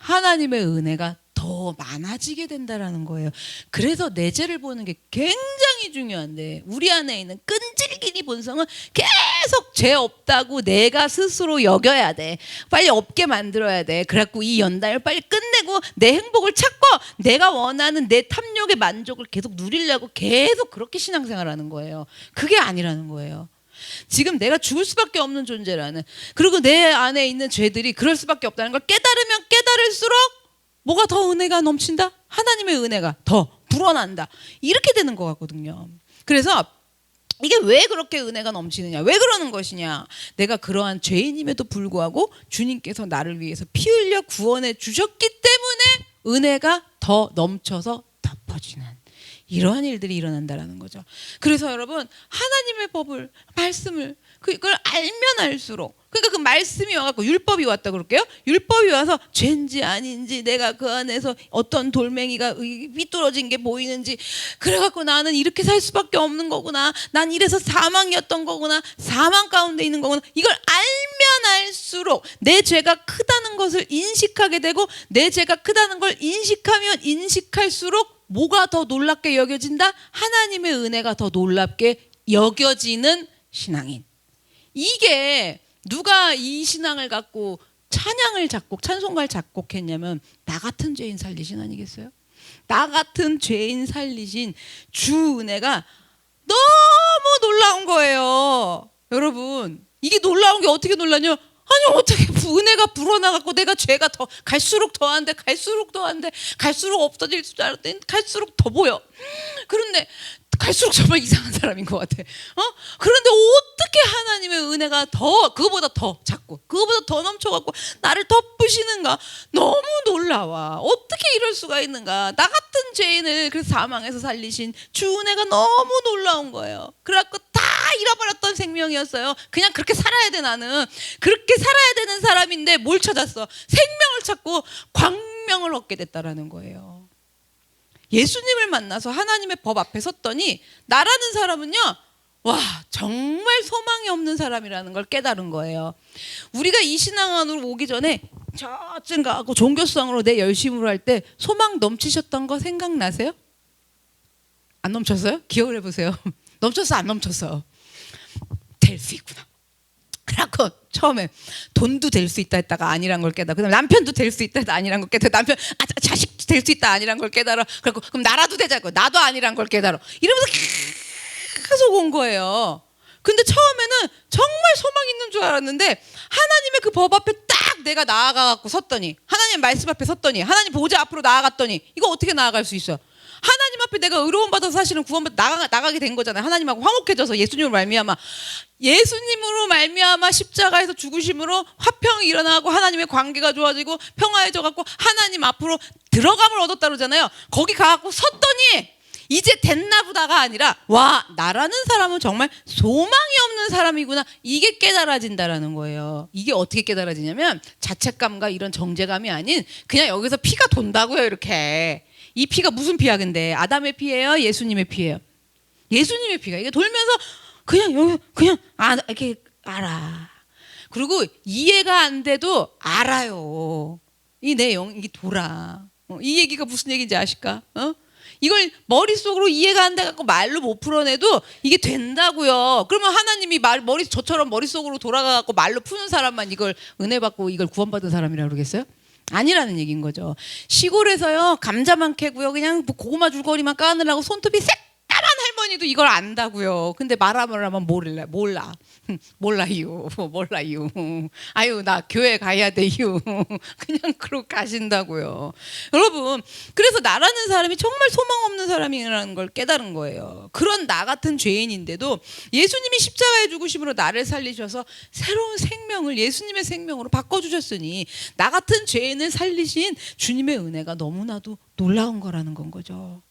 하나님의 은혜가 더 많아지게 된다라는 거예요. 그래서 내 죄를 보는 게 굉장히 중요한데 우리 안에 있는 끈질기니 본성은 계속 죄 없다고 내가 스스로 여겨야 돼. 빨리 없게 만들어야 돼. 그래갖고 이 연단을 빨리 끝내고 내 행복을 찾고 내가 원하는 내 탐욕의 만족을 계속 누리려고 계속 그렇게 신앙생활하는 거예요. 그게 아니라는 거예요. 지금 내가 죽을 수밖에 없는 존재라는 그리고 내 안에 있는 죄들이 그럴 수밖에 없다는 걸 깨달으면 깨달을수록 뭐가 더 은혜가 넘친다? 하나님의 은혜가 더 불어난다. 이렇게 되는 것 같거든요. 그래서 이게 왜 그렇게 은혜가 넘치느냐? 왜 그러는 것이냐? 내가 그러한 죄인임에도 불구하고 주님께서 나를 위해서 피 흘려 구원해 주셨기 때문에 은혜가 더 넘쳐서 덮어지는 이러한 일들이 일어난다라는 거죠. 그래서 여러분, 하나님의 법을, 말씀을, 그걸 알면 알수록, 그러니까 그 말씀이 와갖고 율법이 왔다 그럴게요. 율법이 와서 죄인지 아닌지, 내가 그 안에서 어떤 돌멩이가 삐뚤어진 게 보이는지, 그래갖고 나는 이렇게 살 수밖에 없는 거구나, 난 이래서 사망이었던 거구나, 사망 가운데 있는 거구나, 이걸 알면 알수록 내 죄가 크다는 것을 인식하게 되고, 내 죄가 크다는 걸 인식하면 인식할수록 뭐가 더 놀랍게 여겨진다? 하나님의 은혜가 더 놀랍게 여겨지는 신앙인. 이게 누가 이 신앙을 갖고 찬양을 작곡, 찬송가를 작곡했냐면 나 같은 죄인 살리신 아니겠어요? 나 같은 죄인 살리신 주 은혜가 너무 놀라운 거예요. 여러분, 이게 놀라운 게 어떻게 놀라냐? 아니, 어떻게 은혜가 불어나갖고 내가 죄가 더 갈수록 더한데, 갈수록 더한데, 갈수록 없어질 줄 알았더니 갈수록 더 보여. 그런데 갈수록 정말 이상한 사람인 것 같아. 그런데 어떻게 하나님의 은혜가 더, 그거보다 더 작고, 그거보다 더 넘쳐갖고 나를 덮으시는가? 너무 놀라워. 어떻게 이럴 수가 있는가? 나 같은 죄인을 그 사망에서 살리신 주 은혜가 너무 놀라운 거예요. 그래갖고 다 잃어버렸던 생명이었어요. 그냥 그렇게 살아야 돼. 나는 그렇게 살아야 되는 사람인데 뭘 찾았어? 생명을 찾고 광명을 얻게 됐다라는 거예요. 예수님을 만나서 하나님의 법 앞에 섰더니 나라는 사람은요, 와, 정말 소망이 없는 사람이라는 걸 깨달은 거예요. 우리가 이 신앙 안으로 오기 전에 저쯤 가고 종교성으로 내 열심으로 할 때 소망 넘치셨던 거 생각나세요? 안 넘쳤어요? 기억을 해보세요. 넘쳤어, 안 넘쳤어? 될 수 있구나. 그래갖고 처음에 돈도 될 수 있다 했다가 아니란 걸 깨달아. 그다음 남편도 될 수 있다 했다 아니란 걸 깨달아. 남편, 자식도 될 수 있다 아니란 걸 깨달아. 그래갖고 그럼 나라도 되자고, 나도 아니란 걸 깨달아. 이러면서 계속 온 거예요. 근데 처음에는 정말 소망 있는 줄 알았는데 하나님의 그 법 앞에 딱 내가 나아가갖고 섰더니, 하나님 말씀 앞에 섰더니, 하나님 보좌 앞으로 나아갔더니 이거 어떻게 나아갈 수 있어? 하나님 앞에 내가 의로움 받아서 사실은 구원받아 나가게 된 거잖아요. 하나님하고 화목해져서 예수님으로 말미암아 십자가에서 죽으심으로 화평이 일어나고 하나님의 관계가 좋아지고 평화해져 갖고 하나님 앞으로 들어감을 얻었다 그러잖아요. 거기 가갖고 섰더니 이제 됐나 보다가 아니라, 와, 나라는 사람은 정말 소망이 없는 사람이구나, 이게 깨달아진다라는 거예요. 이게 어떻게 깨달아지냐면 자책감과 이런 정죄감이 아닌 그냥 여기서 피가 돈다고요. 이렇게. 이 피가 무슨 피야? 근데 아담의 피예요? 예수님의 피예요? 예수님의 피가 이게 돌면서 그냥 이렇게 알아. 그리고 이해가 안 돼도 알아요. 이 내용, 이게 돌아. 이 얘기가 무슨 얘기인지 아실까? 이걸 머릿속으로 이해가 안 돼갖고 말로 못 풀어내도 이게 된다고요. 그러면 하나님이 저처럼 머릿속으로 돌아가갖고 말로 푸는 사람만 이걸 은혜 받고 이걸 구원받은 사람이라고 그러겠어요? 아니라는 얘기인 거죠. 시골에서요, 감자만 캐고요, 그냥 고구마 줄거리만 까느라고 손톱이 새까만 할머니도 이걸 안다고요. 근데 말하면 몰라. 몰라요. 아유, 나 교회 가야 돼요. 그냥 그러고 가신다고요. 여러분, 그래서 나라는 사람이 정말 소망 없는 사람이라는 걸 깨달은 거예요. 그런 나 같은 죄인인데도 예수님이 십자가의 죽으심으로 나를 살리셔서 새로운 생명을 예수님의 생명으로 바꿔주셨으니 나 같은 죄인을 살리신 주님의 은혜가 너무나도 놀라운 거라는 건 거죠.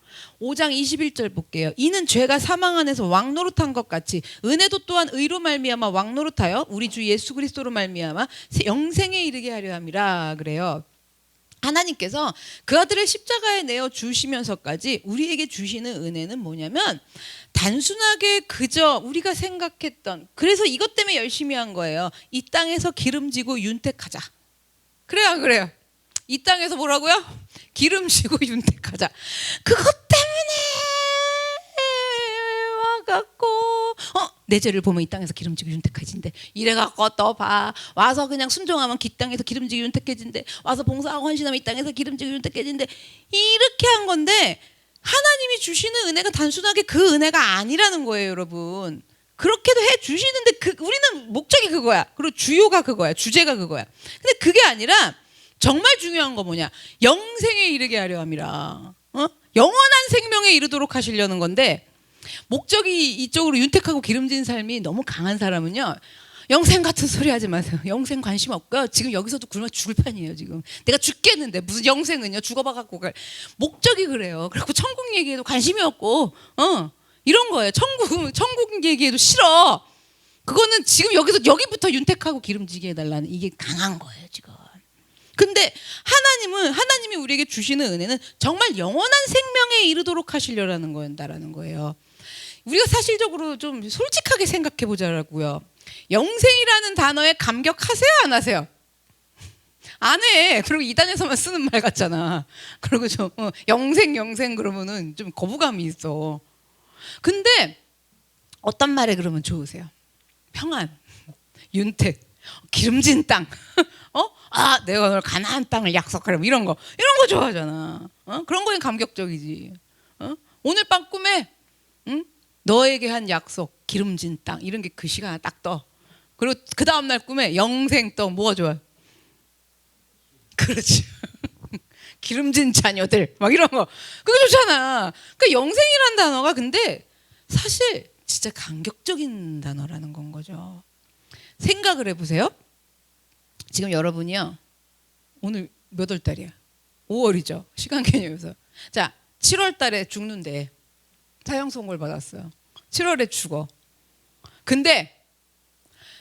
5장 21절 볼게요. 이는 죄가 사망 안에서 왕노릇한 것 같이 은혜도 또한 의로 말미암아 왕노릇하여 우리 주 예수 그리스도로 말미암아 영생에 이르게 하려 함이라 그래요. 하나님께서 그 아들을 십자가에 내어 주시면서까지 우리에게 주시는 은혜는 뭐냐면 단순하게 그저 우리가 생각했던, 그래서 이것 때문에 열심히 한 거예요. 이 땅에서 기름지고 윤택하자. 그래요. 이 땅에서 뭐라고요? 기름지고 윤택하자. 그것 때문에 와갖고 내 죄를 보면 이 땅에서 기름지고 윤택해진대. 이래갖고 또 봐. 와서 그냥 순종하면 이 땅에서 기름지고 윤택해진대. 와서 봉사하고 헌신하면 이 땅에서 기름지고 윤택해진대. 이렇게 한 건데 하나님이 주시는 은혜가 단순하게 그 은혜가 아니라는 거예요, 여러분. 그렇게도 해 주시는데 우리는 목적이 그거야. 그리고 주요가 그거야. 주제가 그거야. 근데 그게 아니라 정말 중요한 거 뭐냐? 영생에 이르게 하려 함이라. 영원한 생명에 이르도록 하시려는 건데 목적이 이쪽으로 윤택하고 기름진 삶이 너무 강한 사람은요, 영생 같은 소리 하지 마세요. 영생 관심 없고요. 지금 여기서도 굶어 죽을 판이에요. 지금 내가 죽겠는데 무슨 영생은요, 죽어봐 갖고 갈 목적이 그래요. 그래갖고 천국 얘기에도 관심이 없고 이런 거예요. 천국 얘기해도 싫어. 그거는 지금 여기부터 윤택하고 기름지게 해달라는, 이게 강한 거예요 지금. 근데 하나님이 우리에게 주시는 은혜는 정말 영원한 생명에 이르도록 하시려라는 거였다라는 거예요. 우리가 사실적으로 좀 솔직하게 생각해 보자라고요. 영생이라는 단어에 감격하세요, 안 하세요? 안 해. 그리고 이단에서만 쓰는 말 같잖아. 그리고 좀 영생 그러면은 좀 거부감이 있어. 근데 어떤 말에 그러면 좋으세요? 평안, 윤택, 기름진 땅. 내가 오늘 가나안 땅을 약속하려면 이런 거 좋아하잖아. 그런 거엔 감격적이지. 오늘 밤 꿈에 너에게 한 약속, 기름진 땅, 이런 게 그 시간에 딱 떠. 그리고 그 다음 날 꿈에 영생 떠. 뭐가 좋아요? 그렇지. 기름진 자녀들 막 이런 거, 그게 좋잖아. 그러니까 영생이란 단어가 근데 사실 진짜 감격적인 단어라는 건 거죠. 생각을 해보세요. 지금 여러분이요, 오늘 몇 월 달이야? 5월이죠. 시간 개념에서. 자, 7월 달에 죽는데 사형 선고를 받았어요. 7월에 죽어. 근데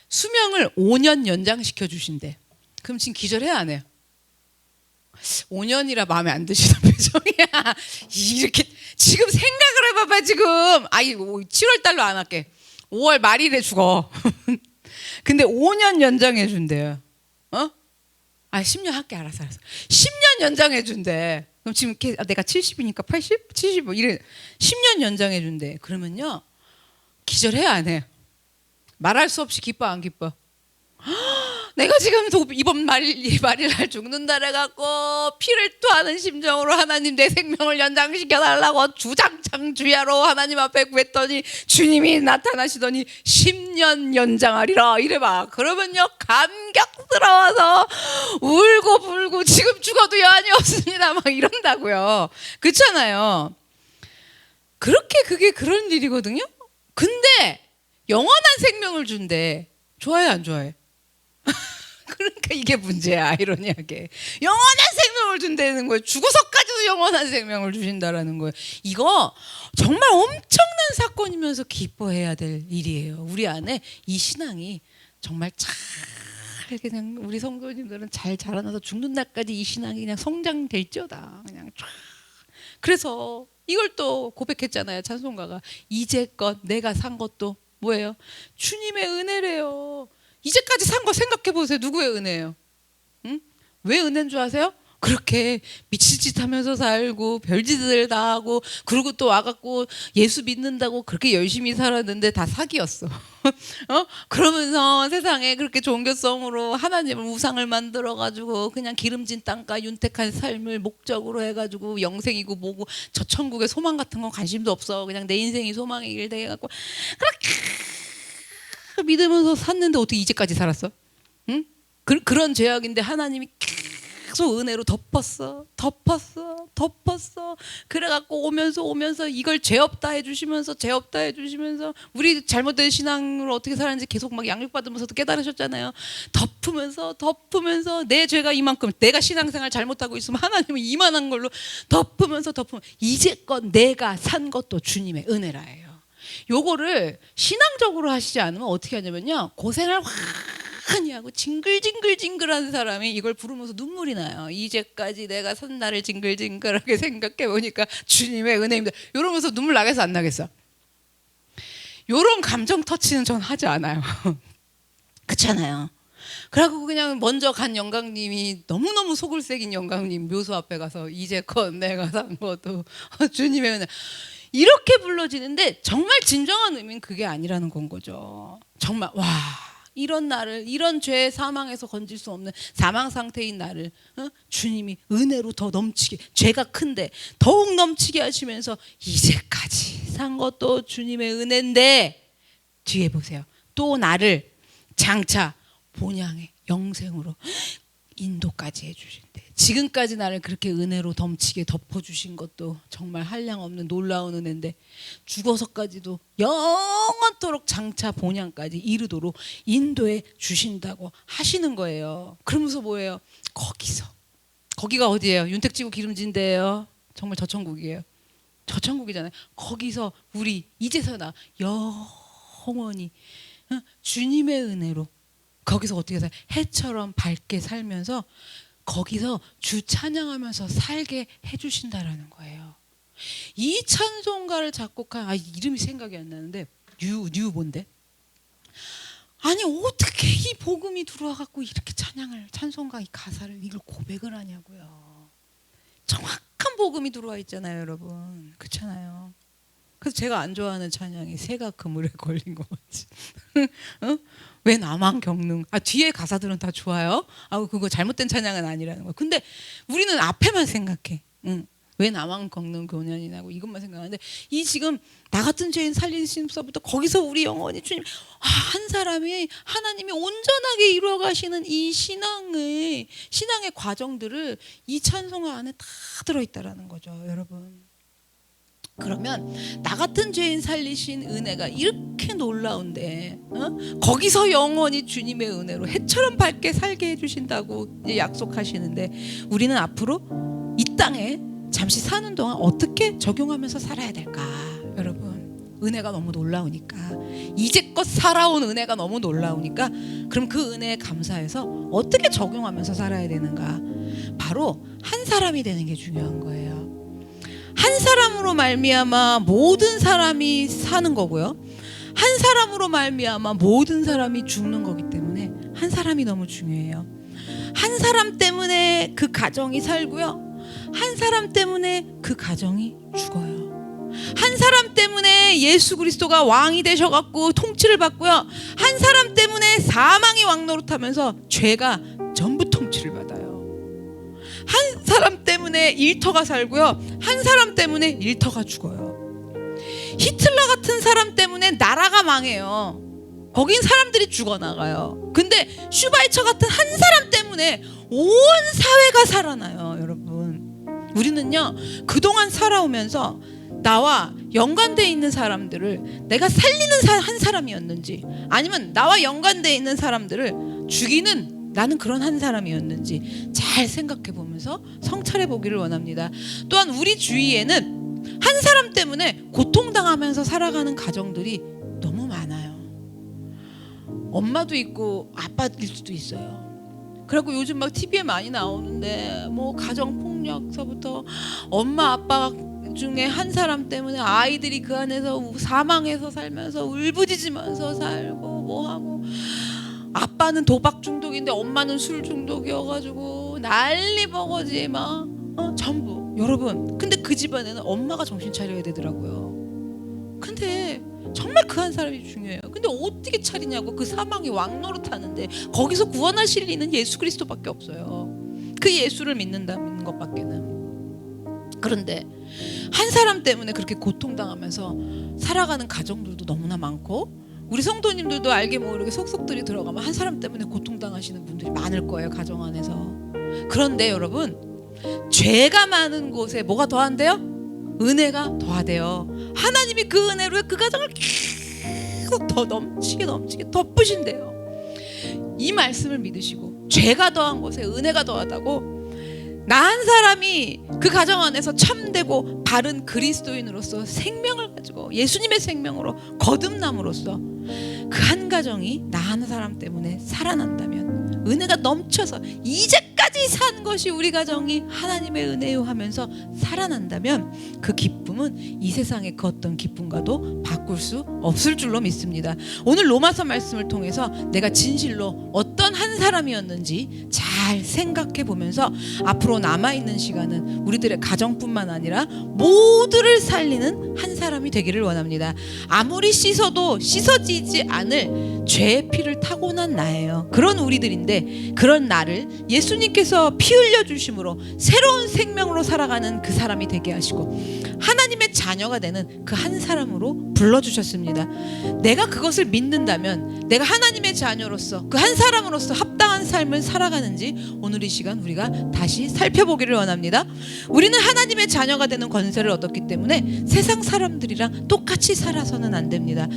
수명을 5년 연장시켜 주신대. 그럼 지금 기절해야 안 해요? 5년이라 마음에 안 드시는 표정이야. 이렇게 지금 생각을 해봐봐. 지금 7월 달로 안 할게. 5월 말일에 죽어. 근데 5년 연장해 준대요. 10년 할게. 알았어. 10년 연장해 준대. 그럼 지금 내가 70이니까 80? 70 이래. 10년 연장해 준대. 그러면요, 기절해야 안 해? 말할 수 없이 기뻐, 안 기뻐? 내가 지금 이번 말일 죽는다 해갖고 피를 토하는 심정으로 하나님 내 생명을 연장시켜달라고 주장창 주야로 하나님 앞에 구했더니 주님이 나타나시더니 10년 연장하리라 이래봐. 그러면요, 감격스러워서 울고 불고 지금 죽어도 여한이 없습니다 막 이런다고요. 그렇잖아요. 그게 그런 일이거든요. 근데 영원한 생명을 준대. 좋아해, 안 좋아해? 그러니까 이게 문제야. 아이러니하게 영원한 생명을 준다는 거예요. 죽어서까지도 영원한 생명을 주신다라는 거예요. 이거 정말 엄청난 사건이면서 기뻐해야 될 일이에요. 우리 안에 이 신앙이 정말 잘, 그냥 우리 성도님들은 잘 자라나서 죽는 날까지 이 신앙이 그냥 성장될지어다. 그냥 쫙. 그래서 이걸 또 고백했잖아요, 찬송가가. 이제껏 내가 산 것도 뭐예요? 주님의 은혜래요. 이제까지 산 거 생각해 보세요. 누구의 은혜예요? 응? 왜 은혜인 줄 아세요? 그렇게 미친 짓 하면서 살고 별짓을 다 하고 그리고 또 와갖고 예수 믿는다고 그렇게 열심히 살았는데 다 사기였어. 그러면서 세상에 그렇게 종교성으로 하나님을 우상을 만들어가지고 그냥 기름진 땅과 윤택한 삶을 목적으로 해가지고 영생이고 뭐고 저 천국의 소망 같은 건 관심도 없어. 그냥 내 인생이 소망의 길 돼갖고 그렇게 믿으면서 샀는데 어떻게 이제까지 살았어? 응? 그런 죄악인데 하나님이 계속 은혜로 덮었어. 그래갖고 오면서 이걸 죄 없다 해주시면서 우리 잘못된 신앙으로 어떻게 살았는지 계속 막 양육받으면서도 깨달으셨잖아요. 덮으면서 내 죄가 이만큼, 내가 신앙생활 잘못하고 있으면 하나님은 이만한 걸로 덮으면서 이제껏 내가 산 것도 주님의 은혜라예요. 요거를 신앙적으로 하시지 않으면 어떻게 하냐면요, 고생을 많이 하고 징글징글한 사람이 이걸 부르면서 눈물이 나요. 이제까지 내가 산 나를 징글징글하게 생각해 보니까 주님의 은혜입니다. 이러면서 눈물 나겠어, 안 나겠어? 요런 감정 터치는 전 하지 않아요. 그렇잖아요. 그래갖고 그냥 먼저 간 영광님이 너무너무 속을 새긴 영광님 묘소 앞에 가서 이제껏 내가 산 것도 주님의 은혜 이렇게 불러지는데, 정말 진정한 의미는 그게 아니라는 건 거죠. 정말 이런 나를, 이런 죄의 사망에서 건질 수 없는 사망 상태인 나를 주님이 은혜로 더 넘치게, 죄가 큰데 더욱 넘치게 하시면서 이제까지 산 것도 주님의 은혜인데, 뒤에 보세요. 또 나를 장차 본향의 영생으로 인도까지 해주신대. 지금까지 나를 그렇게 은혜로 넘치게 덮어주신 것도 정말 한량없는 놀라운 은혜인데 죽어서까지도 영원토록 장차 본향까지 이르도록 인도해 주신다고 하시는 거예요. 그러면서 뭐예요? 거기가 어디예요? 윤택지구 기름진데예요. 정말 저천국이에요. 저천국이잖아요. 거기서 우리 이제서나 영원히 주님의 은혜로 거기서 어떻게 살아요? 해처럼 밝게 살면서 거기서 주 찬양하면서 살게 해주신다라는 거예요. 이 찬송가를 작곡한 이름이 생각이 안 나는데 뉴 뭔데? 아니 어떻게 이 복음이 들어와 갖고 이렇게 찬송가 이 가사를 이걸 고백을 하냐고요. 정확한 복음이 들어와 있잖아요, 여러분. 그렇잖아요. 그래서 제가 안 좋아하는 찬양이 새가 그물에 걸린 거 같지. 어? 왜 나만 겪는? 뒤에 가사들은 다 좋아요. 그거 잘못된 찬양은 아니라는 거야. 근데 우리는 앞에만 생각해. 왜 나만 겪는 고난이냐고 이것만 생각하는데 이 지금 나 같은 죄인 살리심서부터 거기서 우리 영원히 주님 한 사람이 하나님이 온전하게 이루어가시는 이 신앙의 과정들을 이 찬송가 안에 다 들어있다라는 거죠, 여러분. 그러면 나 같은 죄인 살리신 은혜가 이렇게 놀라운데 거기서 영원히 주님의 은혜로 해처럼 밝게 살게 해주신다고 이제 약속하시는데 우리는 앞으로 이 땅에 잠시 사는 동안 어떻게 적용하면서 살아야 될까? 여러분, 은혜가 너무 놀라우니까 이제껏 살아온 은혜가 너무 놀라우니까 그럼 그 은혜에 감사해서 어떻게 적용하면서 살아야 되는가? 바로 한 사람이 되는 게 중요한 거예요. 한 사람으로 말미암아 모든 사람이 사는 거고요. 한 사람으로 말미암아 모든 사람이 죽는 거기 때문에 한 사람이 너무 중요해요. 한 사람 때문에 그 가정이 살고요. 한 사람 때문에 그 가정이 죽어요. 한 사람 때문에 예수 그리스도가 왕이 되셔갖고 통치를 받고요. 한 사람 때문에 사망이 왕노릇하면서 죄가 전부 통치를 받아요. 한 사람 때문에 일터가 살고요. 한 사람 때문에 일터가 죽어요. 히틀러 같은 사람 때문에 나라가 망해요. 거긴 사람들이 죽어나가요. 근데 슈바이처 같은 한 사람 때문에 온 사회가 살아나요, 여러분. 우리는요, 그동안 살아오면서 나와 연관되어 있는 사람들을 내가 살리는 한 사람이었는지 아니면 나와 연관되어 있는 사람들을 죽이는 나는 그런 한 사람이었는지 잘 생각해 보면서 성찰해 보기를 원합니다. 또한 우리 주위에는 한 사람 때문에 고통당하면서 살아가는 가정들이 너무 많아요. 엄마도 있고 아빠일 수도 있어요. 그리고 요즘 막 TV에 많이 나오는데 뭐 가정폭력서부터 엄마 아빠 중에 한 사람 때문에 아이들이 그 안에서 사망해서 살면서 울부짖으면서 살고 뭐하고 아빠는 도박 중독인데 엄마는 술 중독이어가지고 난리 버거지 막 전부 여러분. 근데 그 집안에는 엄마가 정신 차려야 되더라고요. 근데 정말 그 한 사람이 중요해요. 근데 어떻게 차리냐고. 그 사망이 왕노릇하는데 거기서 구원하실 리는 예수 그리스도밖에 없어요. 그 예수를 믿는 것밖에는. 그런데 한 사람 때문에 그렇게 고통당하면서 살아가는 가정들도 너무나 많고 우리 성도님들도 알게 모르게 속속들이 들어가면 한 사람 때문에 고통당하시는 분들이 많을 거예요, 가정 안에서. 그런데 여러분, 죄가 많은 곳에 뭐가 더한대요? 은혜가 더하대요. 하나님이 그 은혜로 그 가정을 계속 더 넘치게 덮으신대요. 이 말씀을 믿으시고 죄가 더한 곳에 은혜가 더하다고 나 한 사람이 그 가정 안에서 참되고 바른 그리스도인으로서 생명을 가지고 예수님의 생명으로 거듭남으로써 그 한 가정이 나 한 사람 때문에 살아난다면 은혜가 넘쳐서 이제까지 산 것이 우리 가정이 하나님의 은혜요 하면서 살아난다면 그 기쁨은 이 세상의 그 어떤 기쁨과도 바꿀 수 없을 줄로 믿습니다. 오늘 로마서 말씀을 통해서 내가 진실로 어떤 한 사람이었는지 잘 생각해 보면서 앞으로 남아있는 시간은 우리들의 가정뿐만 아니라 모두를 살리는 한 사람이 되기를 원합니다. 아무리 씻어도 씻어지지 않을 죄의 피를 타고난 나예요. 그런 우리들인데 그런 나를 예수님께서 피 흘려 주심으로 새로운 생명으로 살아가는 그 사람이 되게 하시고 하나님 하나님의 자녀가 되는 그 한 사람으로 불러주셨습니다. 내가 그것을 믿는다면 내가 하나님의 자녀로서 그 한 사람으로서 합당한 삶을 살아가는지 오늘 이 시간 우리가 다시 살펴보기를 원합니다. 우리는 하나님의 자녀가 되는 권세를 얻었기 때문에 세상 사람들이랑 똑같이 살아서는 안 됩니다.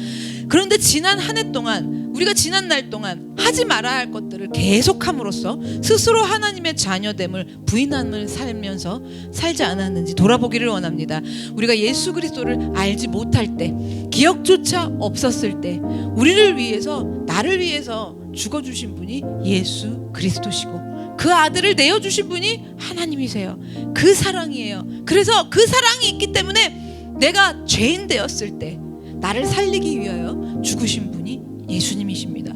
그런데 지난 한 해 동안 우리가 지난 날 동안 하지 말아야 할 것들을 계속함으로써 스스로 하나님의 자녀됨을 부인함을 살면서 살지 않았는지 돌아보기를 원합니다. 우리가 예수 그리스도를 알지 못할 때, 기억조차 없었을 때 우리를 위해서, 나를 위해서 죽어주신 분이 예수 그리스도시고 그 아들을 내어주신 분이 하나님이세요. 그 사랑이에요. 그래서 그 사랑이 있기 때문에 내가 죄인 되었을 때 나를 살리기 위하여 죽으신 분이 예수님이십니다.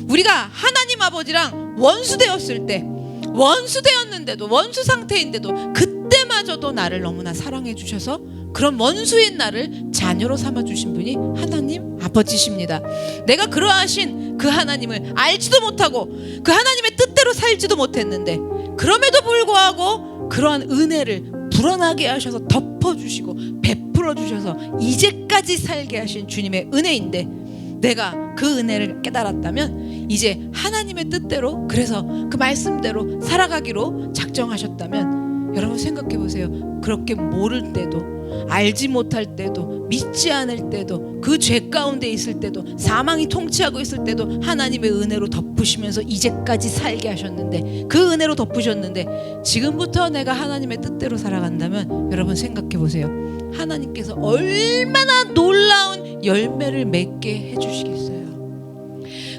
우리가 하나님 아버지랑 원수 되었을 때, 원수 되었는데도, 원수 상태인데도 그때마저도 나를 너무나 사랑해 주셔서 그런 원수인 나를 자녀로 삼아 주신 분이 하나님 아버지십니다. 내가 그러하신 그 하나님을 알지도 못하고 그 하나님의 뜻대로 살지도 못했는데 그럼에도 불구하고 그러한 은혜를 불어나게 하셔서 덮어주시고 베풀어 주셔서 이제까지 살게 하신 주님의 은혜인데, 내가 그 은혜를 깨달았다면 이제 하나님의 뜻대로, 그래서 그 말씀대로 살아가기로 작정하셨다면 여러분 생각해 보세요. 그렇게 모를 때도, 알지 못할 때도, 믿지 않을 때도, 그 죄 가운데 있을 때도, 사망이 통치하고 있을 때도 하나님의 은혜로 덮으시면서 이제까지 살게 하셨는데, 그 은혜로 덮으셨는데 지금부터 내가 하나님의 뜻대로 살아간다면 여러분 생각해 보세요. 하나님께서 얼마나 놀라운 열매를 맺게 해주시겠어요.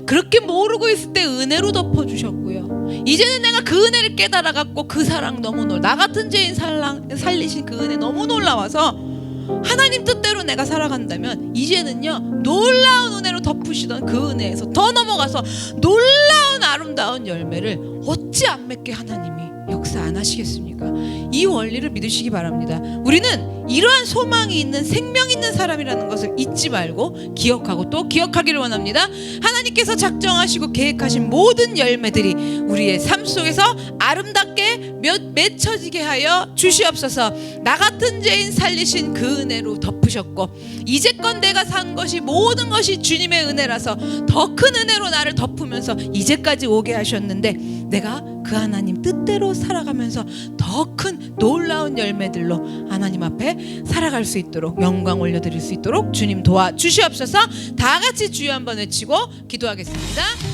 그렇게 모르고 있을 때 은혜로 덮어주셨고요. 이제는 내가 그 은혜를 깨달아갖고 그 사랑 너무 나 같은 죄인 살리신 그 은혜 너무 놀라워서 하나님 뜻대로 내가 살아간다면 이제는요, 놀라운 은혜로 덮으시던 그 은혜에서 더 넘어가서 놀라운 아름다운 열매를 어찌 안 맺게 하나님이 역사 안 하시겠습니까? 이 원리를 믿으시기 바랍니다. 우리는 이러한 소망이 있는, 생명 있는 사람이라는 것을 잊지 말고 기억하고 또 기억하기를 원합니다. 하나님께서 작정하시고 계획하신 모든 열매들이 우리의 삶 속에서 아름답게 맺혀지게 하여 주시옵소서. 나 같은 죄인 살리신 그 은혜로 덮으셨고 이제껏 내가 산 것이 모든 것이 주님의 은혜라서 더 큰 은혜로 나를 덮으면서 이제까지 오게 하셨는데, 내가 그 하나님 뜻대로 살아가면서 더 큰 놀라운 열매들로 하나님 앞에 살아갈 수 있도록, 영광 올려드릴 수 있도록 주님 도와주시옵소서. 다 같이 주여 한번 외치고 기도하겠습니다.